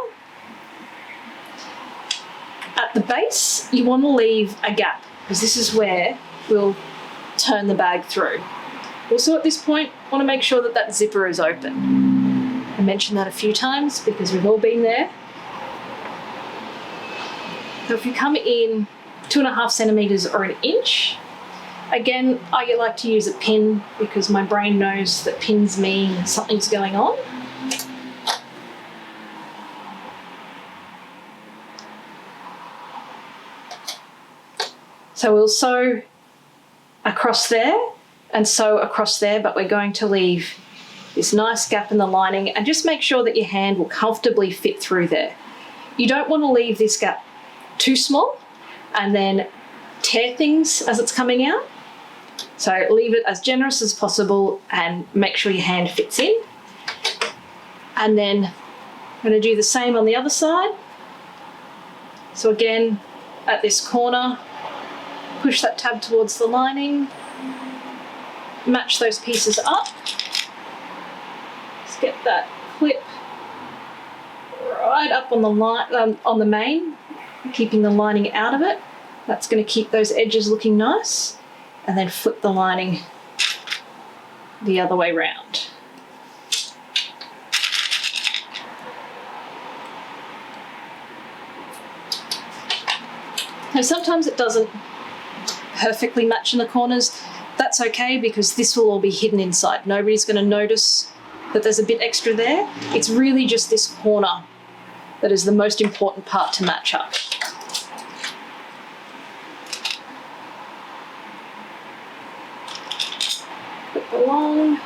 At the base, you want to leave a gap because this is where we'll turn the bag through. Also at this point, I want to make sure that that zipper is open. I mentioned that a few times because we've all been there. So if you come in 2.5 centimeters or an inch, again, I like to use a pin because my brain knows that pins mean something's going on. So we'll sew across there and sew across there, but we're going to leave this nice gap in the lining and just make sure that your hand will comfortably fit through there. You don't want to leave this gap too small and then tear things as it's coming out. So leave it as generous as possible and make sure your hand fits in. And then I'm going to do the same on the other side. So again, at this corner, push that tab towards the lining, match those pieces up. Let's get that clip right up on the line, on the main, keeping the lining out of it. That's going to keep those edges looking nice. And then flip the lining the other way round. Now sometimes it doesn't perfectly match in the corners. That's okay because this will all be hidden inside. Nobody's going to notice that there's a bit extra there. It's really just this corner that is the most important part to match up. Clip along.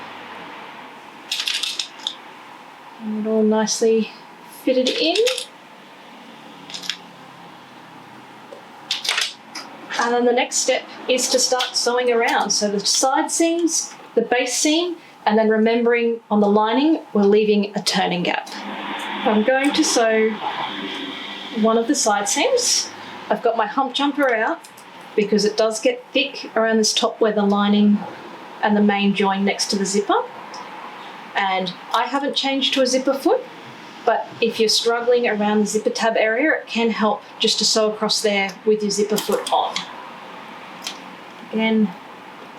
And it all nicely fitted in. And then the next step is to start sewing around. So the side seams, the base seam, and then remembering on the lining, we're leaving a turning gap. I'm going to sew one of the side seams. I've got my hump jumper out because it does get thick around this top where the lining and the main join next to the zipper. And I haven't changed to a zipper foot, but if you're struggling around the zipper tab area, it can help just to sew across there with your zipper foot on. Again,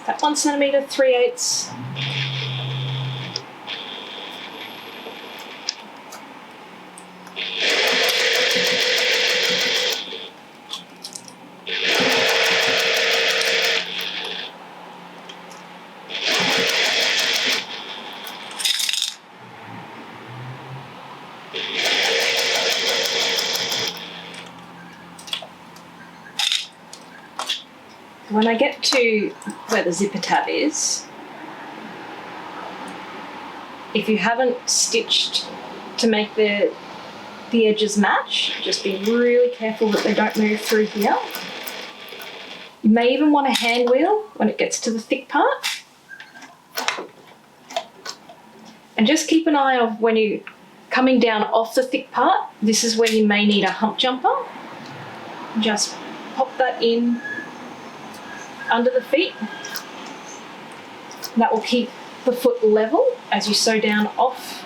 that 1 centimeter, 3/8. When I get to where the zipper tab is, if you haven't stitched to make the edges match, just be really careful that they don't move through here. You may even want a hand wheel when it gets to the thick part. And just keep an eye on when you're coming down off the thick part, this is where you may need a hump jumper. Just pop that in under the feet. That will keep the foot level as you sew down off.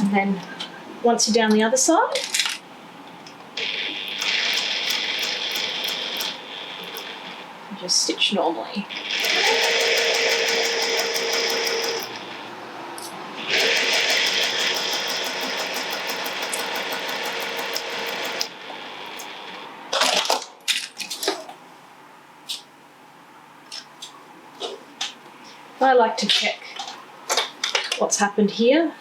And then once you're down the other side, just stitch normally. I like to check what's happened here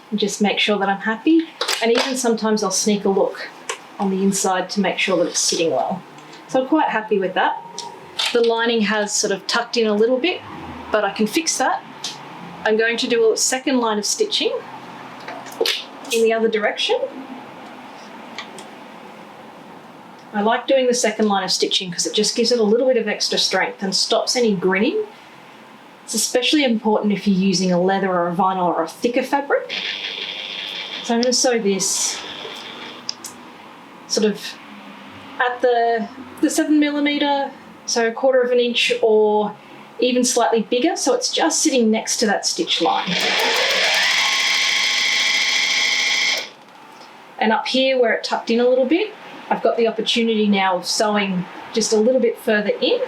and just make sure that I'm happy. And even sometimes I'll sneak a look on the inside to make sure that it's sitting well. So I'm quite happy with that. The lining has sort of tucked in a little bit, but I can fix that. I'm going to do a second line of stitching in the other direction. I like doing the second line of stitching because it just gives it a little bit of extra strength and stops any grinning. It's especially important if you're using a leather or a vinyl or a thicker fabric. So I'm going to sew this sort of at the 7mm, so 1/4 of an inch or even slightly bigger, so it's just sitting next to that stitch line. And up here where it tucked in a little bit, I've got the opportunity now of sewing just a little bit further in.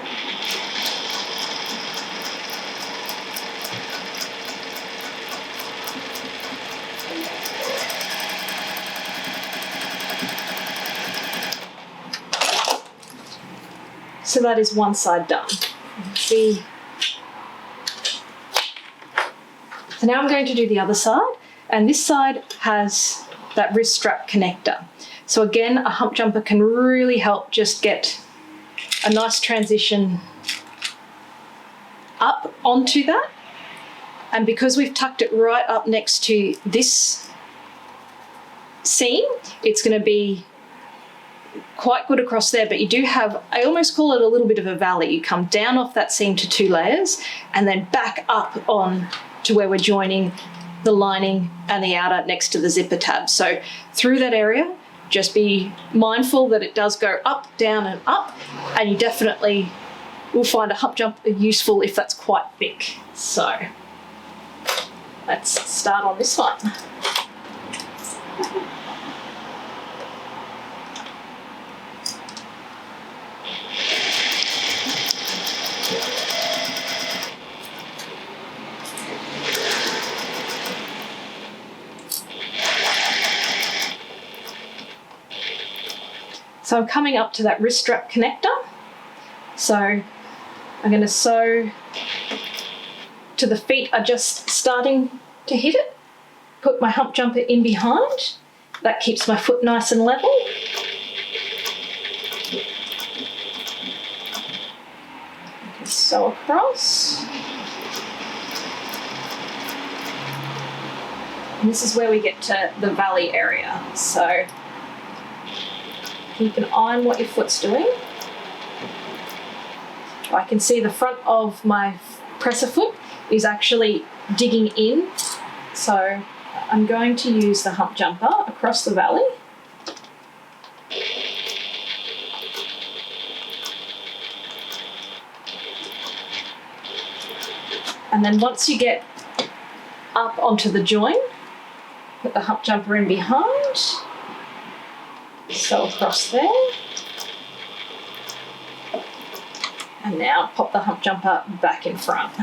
So that is one side done. See. So now I'm going to do the other side, and this side has that wrist strap connector. So again, a hump jumper can really help just get a nice transition up onto that. And because we've tucked it right up next to this seam, it's going to be quite good across there, but you do have, I almost call it a little bit of a valley. You come down off that seam to 2 layers and then back up on to where we're joining the lining and the outer next to the zipper tab. So through that area, just be mindful that it does go up, down and up, and you definitely will find a hump jumper useful if that's quite thick. So let's start on this one. So I'm coming up to that wrist strap connector. So I'm going to sew to the feet are just starting to hit it. Put my hump jumper in behind. That keeps my foot nice and level. Just sew across. And this is where we get to the valley area. So keep an eye on what your foot's doing. I can see the front of my presser foot is actually digging in. So I'm going to use the hump jumper across the valley. And then once you get up onto the join, put the hump jumper in behind. Sew across there. And now pop the hump jumper back in front.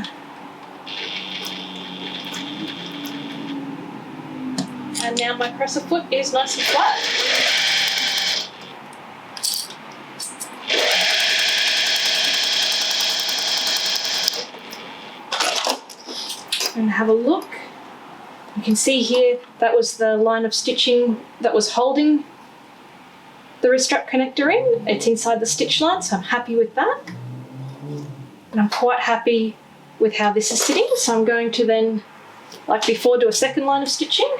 And now my presser foot is nice and flat. And have a look. You can see here that was the line of stitching that was holding the wrist strap connector in. It's inside the stitch line, so I'm happy with that. And I'm quite happy with how this is sitting, so I'm going to then, like before, do a second line of stitching.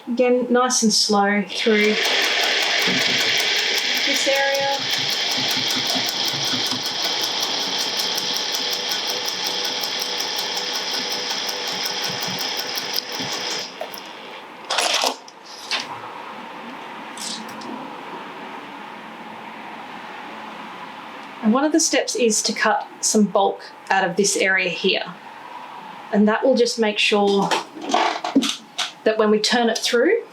Again, nice and slow through this area. And one of the steps is to cut some bulk out of this area here. And that will just make sure that when we turn it through,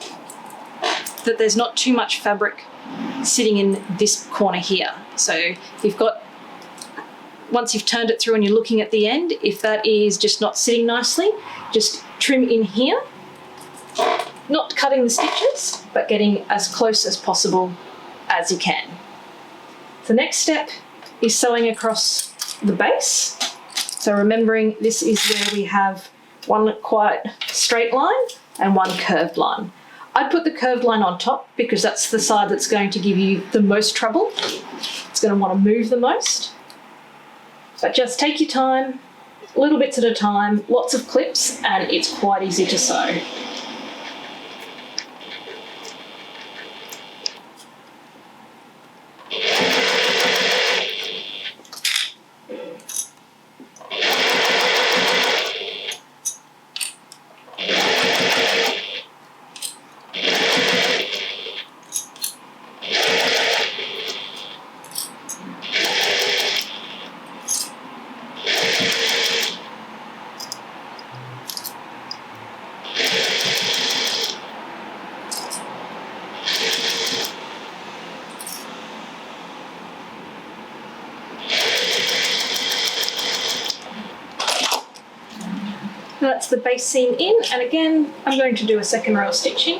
that there's not too much fabric sitting in this corner here. So if you've got, once you've turned it through and you're looking at the end, if that is just not sitting nicely, just trim in here, not cutting the stitches, but getting as close as possible as you can. The next step is sewing across the base. So remembering this is where we have one quite straight line and one curved line. I'd put the curved line on top because that's the side that's going to give you the most trouble. It's going to want to move the most. But just take your time, little bits at a time, lots of clips, and it's quite easy to sew. That's the base seam in, and again, I'm going to do a second row of stitching.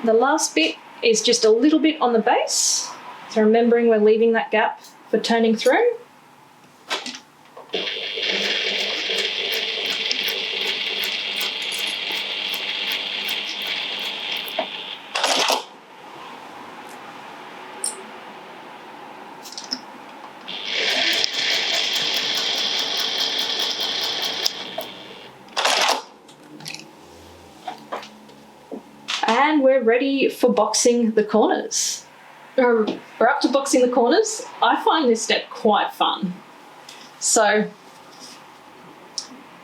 The last bit is just a little bit on the base, so remembering we're leaving that gap for turning through. And we're ready for boxing the corners. We're up to boxing the corners. I find this step quite fun. So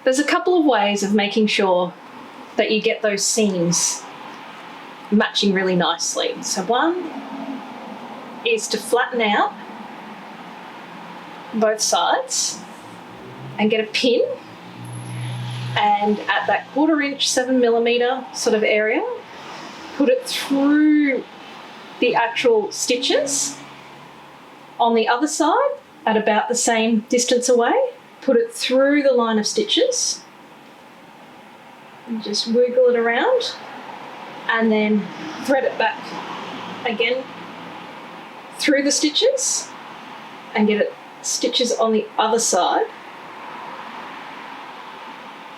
there's a couple of ways of making sure that you get those seams matching really nicely. So one is to flatten out both sides and get a pin, and at that 1/4 inch, 7mm sort of area, put it through the actual stitches. On the other side, at about the same distance away, put it through the line of stitches and just wiggle it around, and then thread it back again through the stitches and get it stitches on the other side.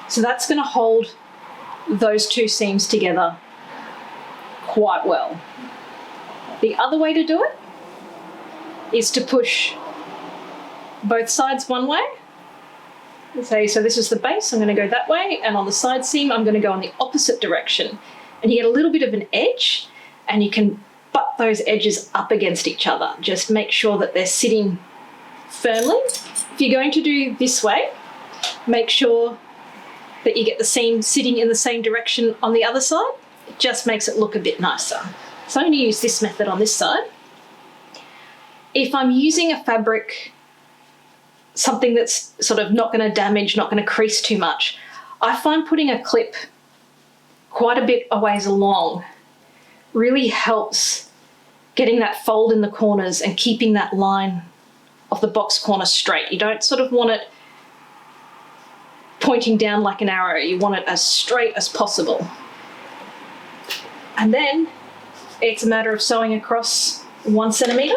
So that's going to hold those two seams together quite well. The other way to do it is to push both sides one way. Say, so this is the base, I'm going to go that way, and on the side seam I'm going to go in the opposite direction. And you get a little bit of an edge, and you can butt those edges up against each other. Just make sure that they're sitting firmly. If you're going to do this way, make sure that you get the seam sitting in the same direction on the other side. It just makes it look a bit nicer. So I'm going to use this method on this side. If I'm using a fabric, something that's sort of not going to damage, not going to crease too much, I find putting a clip quite a bit a ways along really helps getting that fold in the corners and keeping that line of the box corner straight. You don't sort of want it pointing down like an arrow. You want it as straight as possible. And then it's a matter of sewing across 1 centimetre.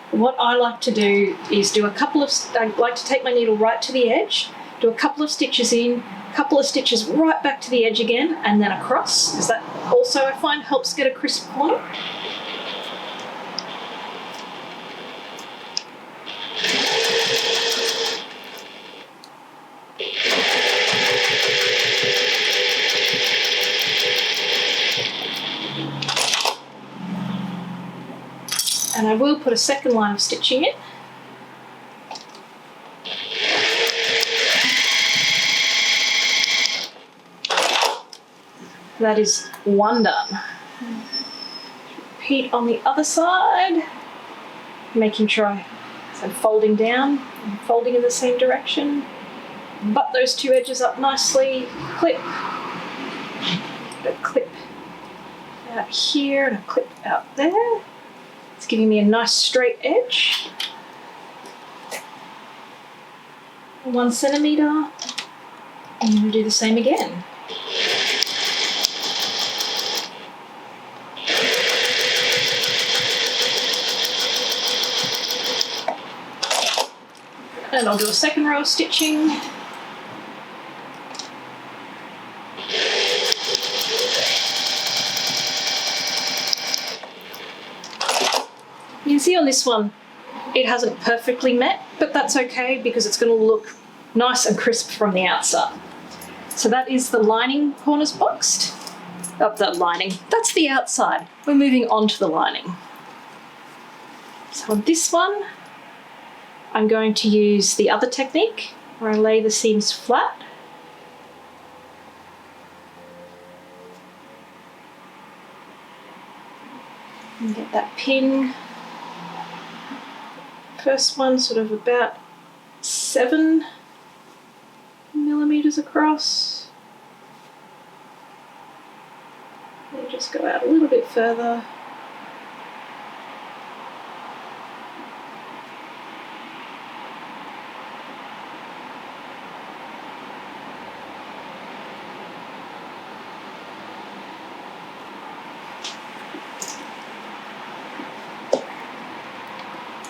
What I like to do is do a couple of, I like to take my needle right to the edge, do a couple of stitches in, a couple of stitches right back to the edge again, and then across, because that also I find helps get a crisp corner. And I will put a second line of stitching in. That is one done. Repeat on the other side, making sure I'm folding down and folding in the same direction. Butt those two edges up nicely, clip, a clip out here and a clip out there. It's giving me a nice straight edge. 1 centimetre, and I'm going to do the same again. And I'll do a second row of stitching. You can see on this one, it hasn't perfectly met, but that's okay because it's going to look nice and crisp from the outside. So that is the lining corners boxed. Of the lining, that's the outside. We're moving on to the lining. So on this one, I'm going to use the other technique where I lay the seams flat. And get that pin. First one sort of about 7 millimeters across. just go out a little bit further.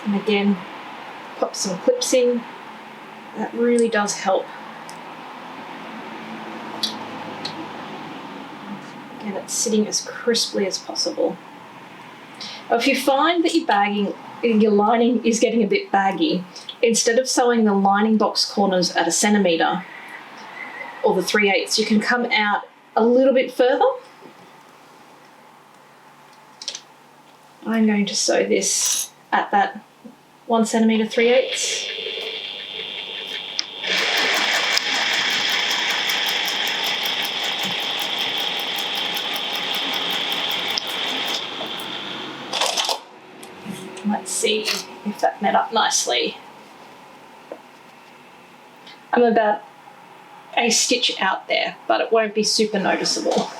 And again, pop some clips in. That really does help. Again, it's sitting as crisply as possible. If you find that your lining is getting a bit baggy, instead of sewing the lining box corners at 1 centimetre or the 3/8, you can come out a little bit further. I'm going to sew this at that 1 centimetre 3/8. Let's see if that met up nicely. I'm about a stitch out there, but it won't be super noticeable.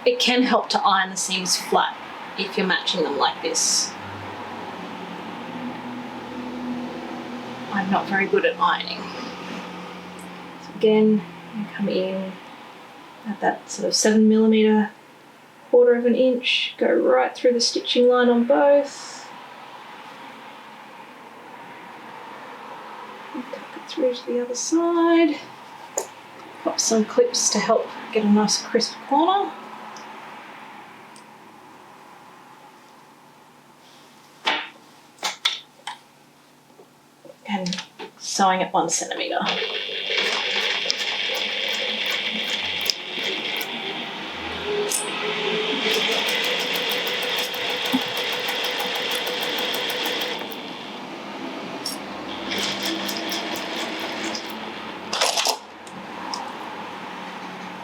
It can help to iron the seams flat if you're matching them like this. I'm not very good at ironing. So again, you come in at that sort of 7mm, 1/4 inch, go right through the stitching line on both. And tuck it through to the other side. Pop some clips to help get a nice crisp corner. And sewing at 1 centimetre.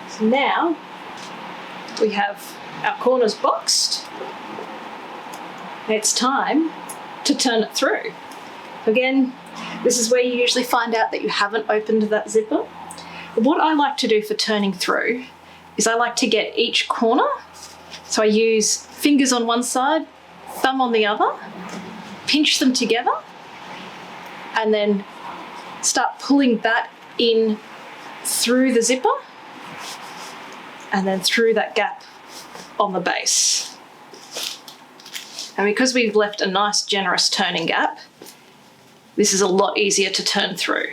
So now we have our corners boxed. It's time to turn it through. Again, this is where you usually find out that you haven't opened that zipper. What I like to do for turning through is I like to get each corner. So I use fingers on one side, thumb on the other, pinch them together, and then start pulling that in through the zipper and then through that gap on the base. And because we've left a nice generous turning gap, this is a lot easier to turn through.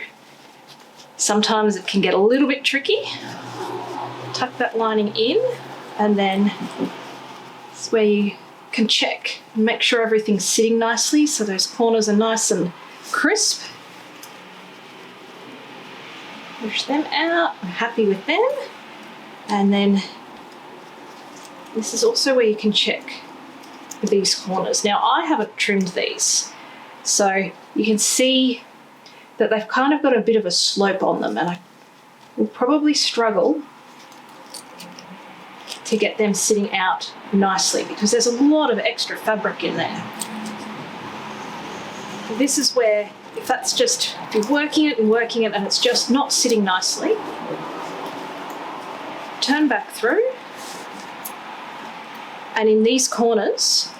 Sometimes it can get a little bit tricky. Tuck that lining in, and then it's where you can check and make sure everything's sitting nicely so those corners are nice and crisp. Push them out, I'm happy with them. And then this is also where you can check these corners. Now I haven't trimmed these, so you can see that they've kind of got a bit of a slope on them, and I will probably struggle to get them sitting out nicely because there's a lot of extra fabric in there. This is where, if you're working it and it's just not sitting nicely, turn back through, and in these corners,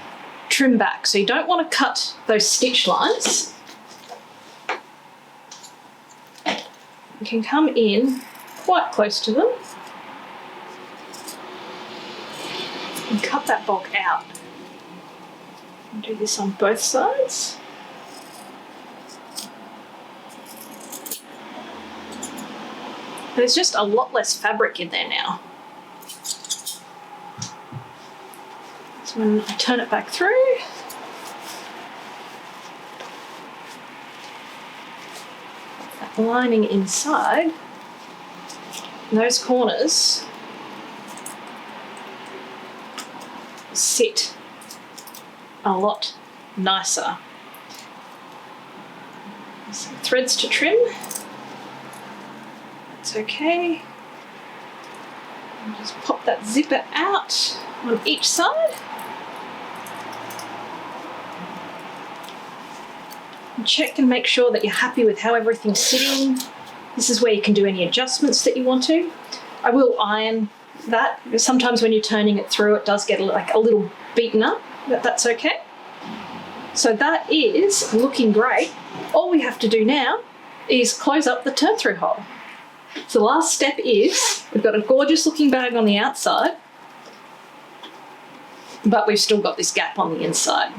trim back. So you don't want to cut those stitch lines. You can come in quite close to them and cut that bulk out. I'll do this on both sides. There's just a lot less fabric in there now. So when I turn it back through, that lining inside, and those corners sit a lot nicer. Some threads to trim. That's okay. And just pop that zipper out on each side. check and make sure that you're happy with how everything's sitting. This is where you can do any adjustments that you want to. I will iron that, because sometimes when you're turning it through it does get like a little beaten up, but that's okay. So that is looking great. All we have to do now is close up the turn through hole. So the last step is, we've got a gorgeous looking bag on the outside, but we've still got this gap on the inside.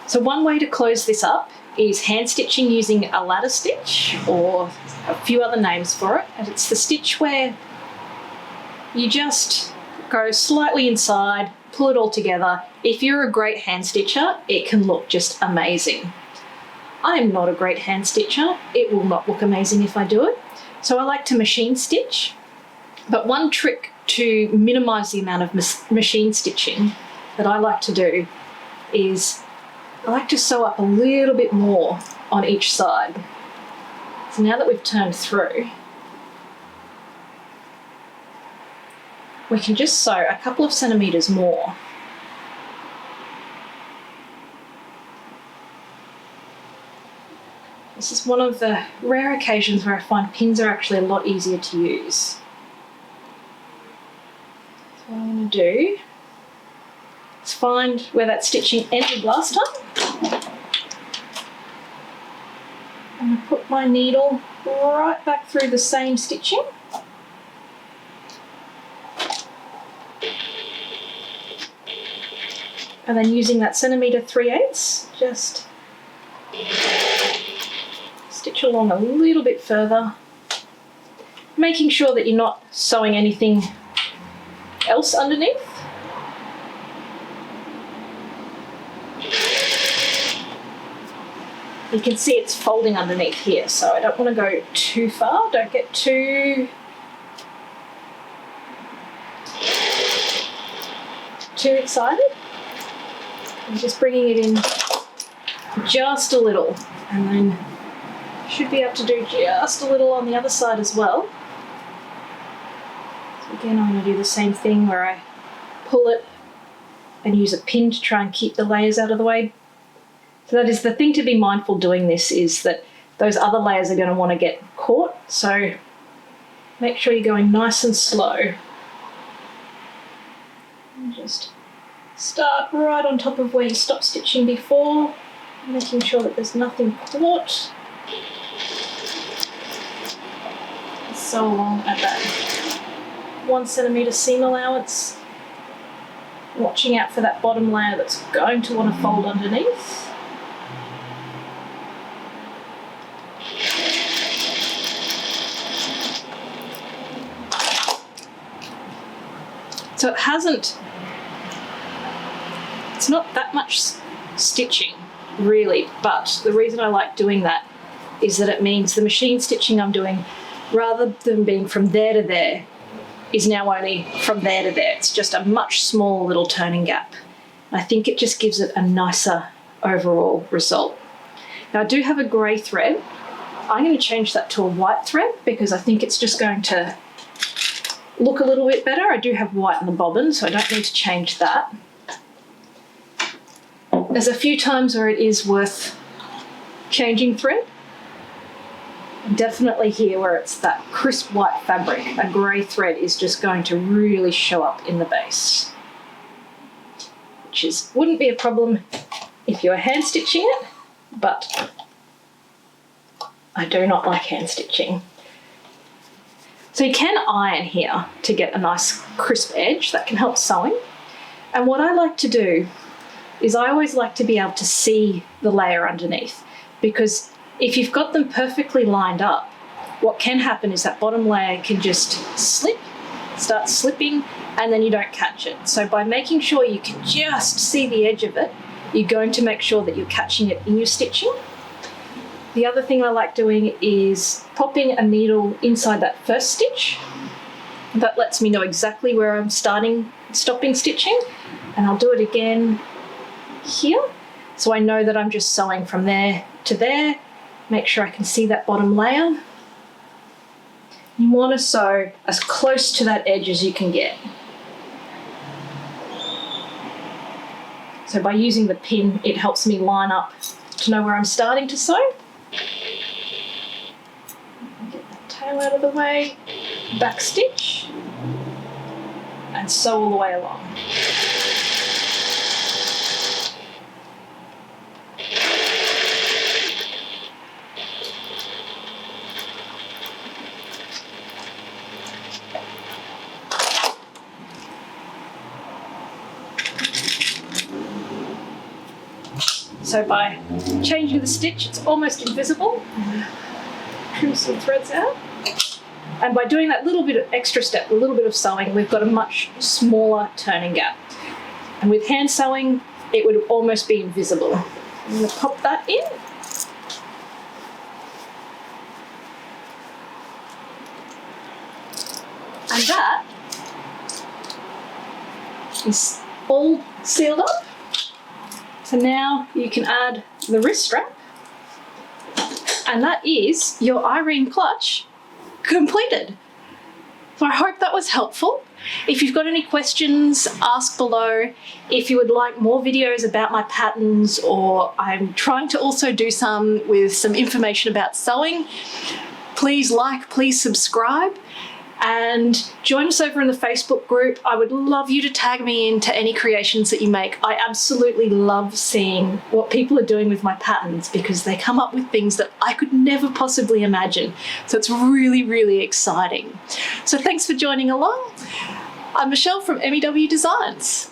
So one way to close this up is hand stitching using a ladder stitch, or a few other names for it. And it's the stitch where you just go slightly inside, pull it all together. If you're a great hand stitcher, it can look just amazing. I am not a great hand stitcher. It will not look amazing if I do it. So I like to machine stitch. But one trick to minimize the amount of machine stitching that I like to do is I like to sew up a little bit more on each side. So now that we've turned through, we can just sew a couple of centimetres more. This is one of the rare occasions where I find pins are actually a lot easier to use. So what I'm going to do is find where that stitching ended last time. I'm going to put my needle right back through the same stitching. And then using that centimetre 3/8, just stitch along a little bit further, making sure that you're not sewing anything else underneath. You can see it's folding underneath here, so I don't want to go too far, don't get too excited. I'm just bringing it in just a little, and then should be able to do just a little on the other side as well. So again, I'm going to do the same thing where I pull it and use a pin to try and keep the layers out of the way. So that is the thing to be mindful doing this, is that those other layers are going to want to get caught, so make sure you're going nice and slow. And just start right on top of where you stopped stitching before, making sure that there's nothing caught. Sew along at that 1 centimetre seam allowance, watching out for that bottom layer that's going to want to fold underneath. So it's not that much stitching really, but the reason I like doing that is that it means the machine stitching I'm doing, rather than being from there to there, is now only from there to there. It's just a much smaller little turning gap. I think it just gives it a nicer overall result. Now I do have a grey thread. I'm going to change that to a white thread because I think it's just going to look a little bit better. I do have white in the bobbin, so I don't need to change that. There's a few times where it is worth changing thread. Definitely here where it's that crisp white fabric, a grey thread is just going to really show up in the base, which wouldn't be a problem if you were hand stitching it, but I do not like hand stitching. So you can iron here to get a nice crisp edge that can help sewing. And what I like to do is I always like to be able to see the layer underneath, because if you've got them perfectly lined up, what can happen is that bottom layer can just start slipping, and then you don't catch it. So by making sure you can just see the edge of it, you're going to make sure that you're catching it in your stitching. The other thing I like doing is popping a needle inside that first stitch. That lets me know exactly where I'm stopping stitching, and I'll do it again here. So I know that I'm just sewing from there to there. Make sure I can see that bottom layer. You want to sew as close to that edge as you can get. So by using the pin, it helps me line up to know where I'm starting to sew. Get that tail out of the way, back stitch, and sew all the way along. So by changing the stitch, it's almost invisible. Trim some threads out. And by doing that little bit of extra step, a little bit of sewing, we've got a much smaller turning gap. And with hand sewing, it would almost be invisible. I'm going to pop that in. And that is all sealed up. So now you can add the wrist strap, and that is your Irene Clutch completed. So I hope that was helpful. If you've got any questions, ask below. If you would like more videos about my patterns, or I'm trying to also do some with some information about sewing, please like, please subscribe. And join us over in the Facebook group. I would love you to tag me into any creations that you make. I absolutely love seeing what people are doing with my patterns because they come up with things that I could never possibly imagine. So it's really, really exciting. So thanks for joining along. I'm Michelle from MEW Designs.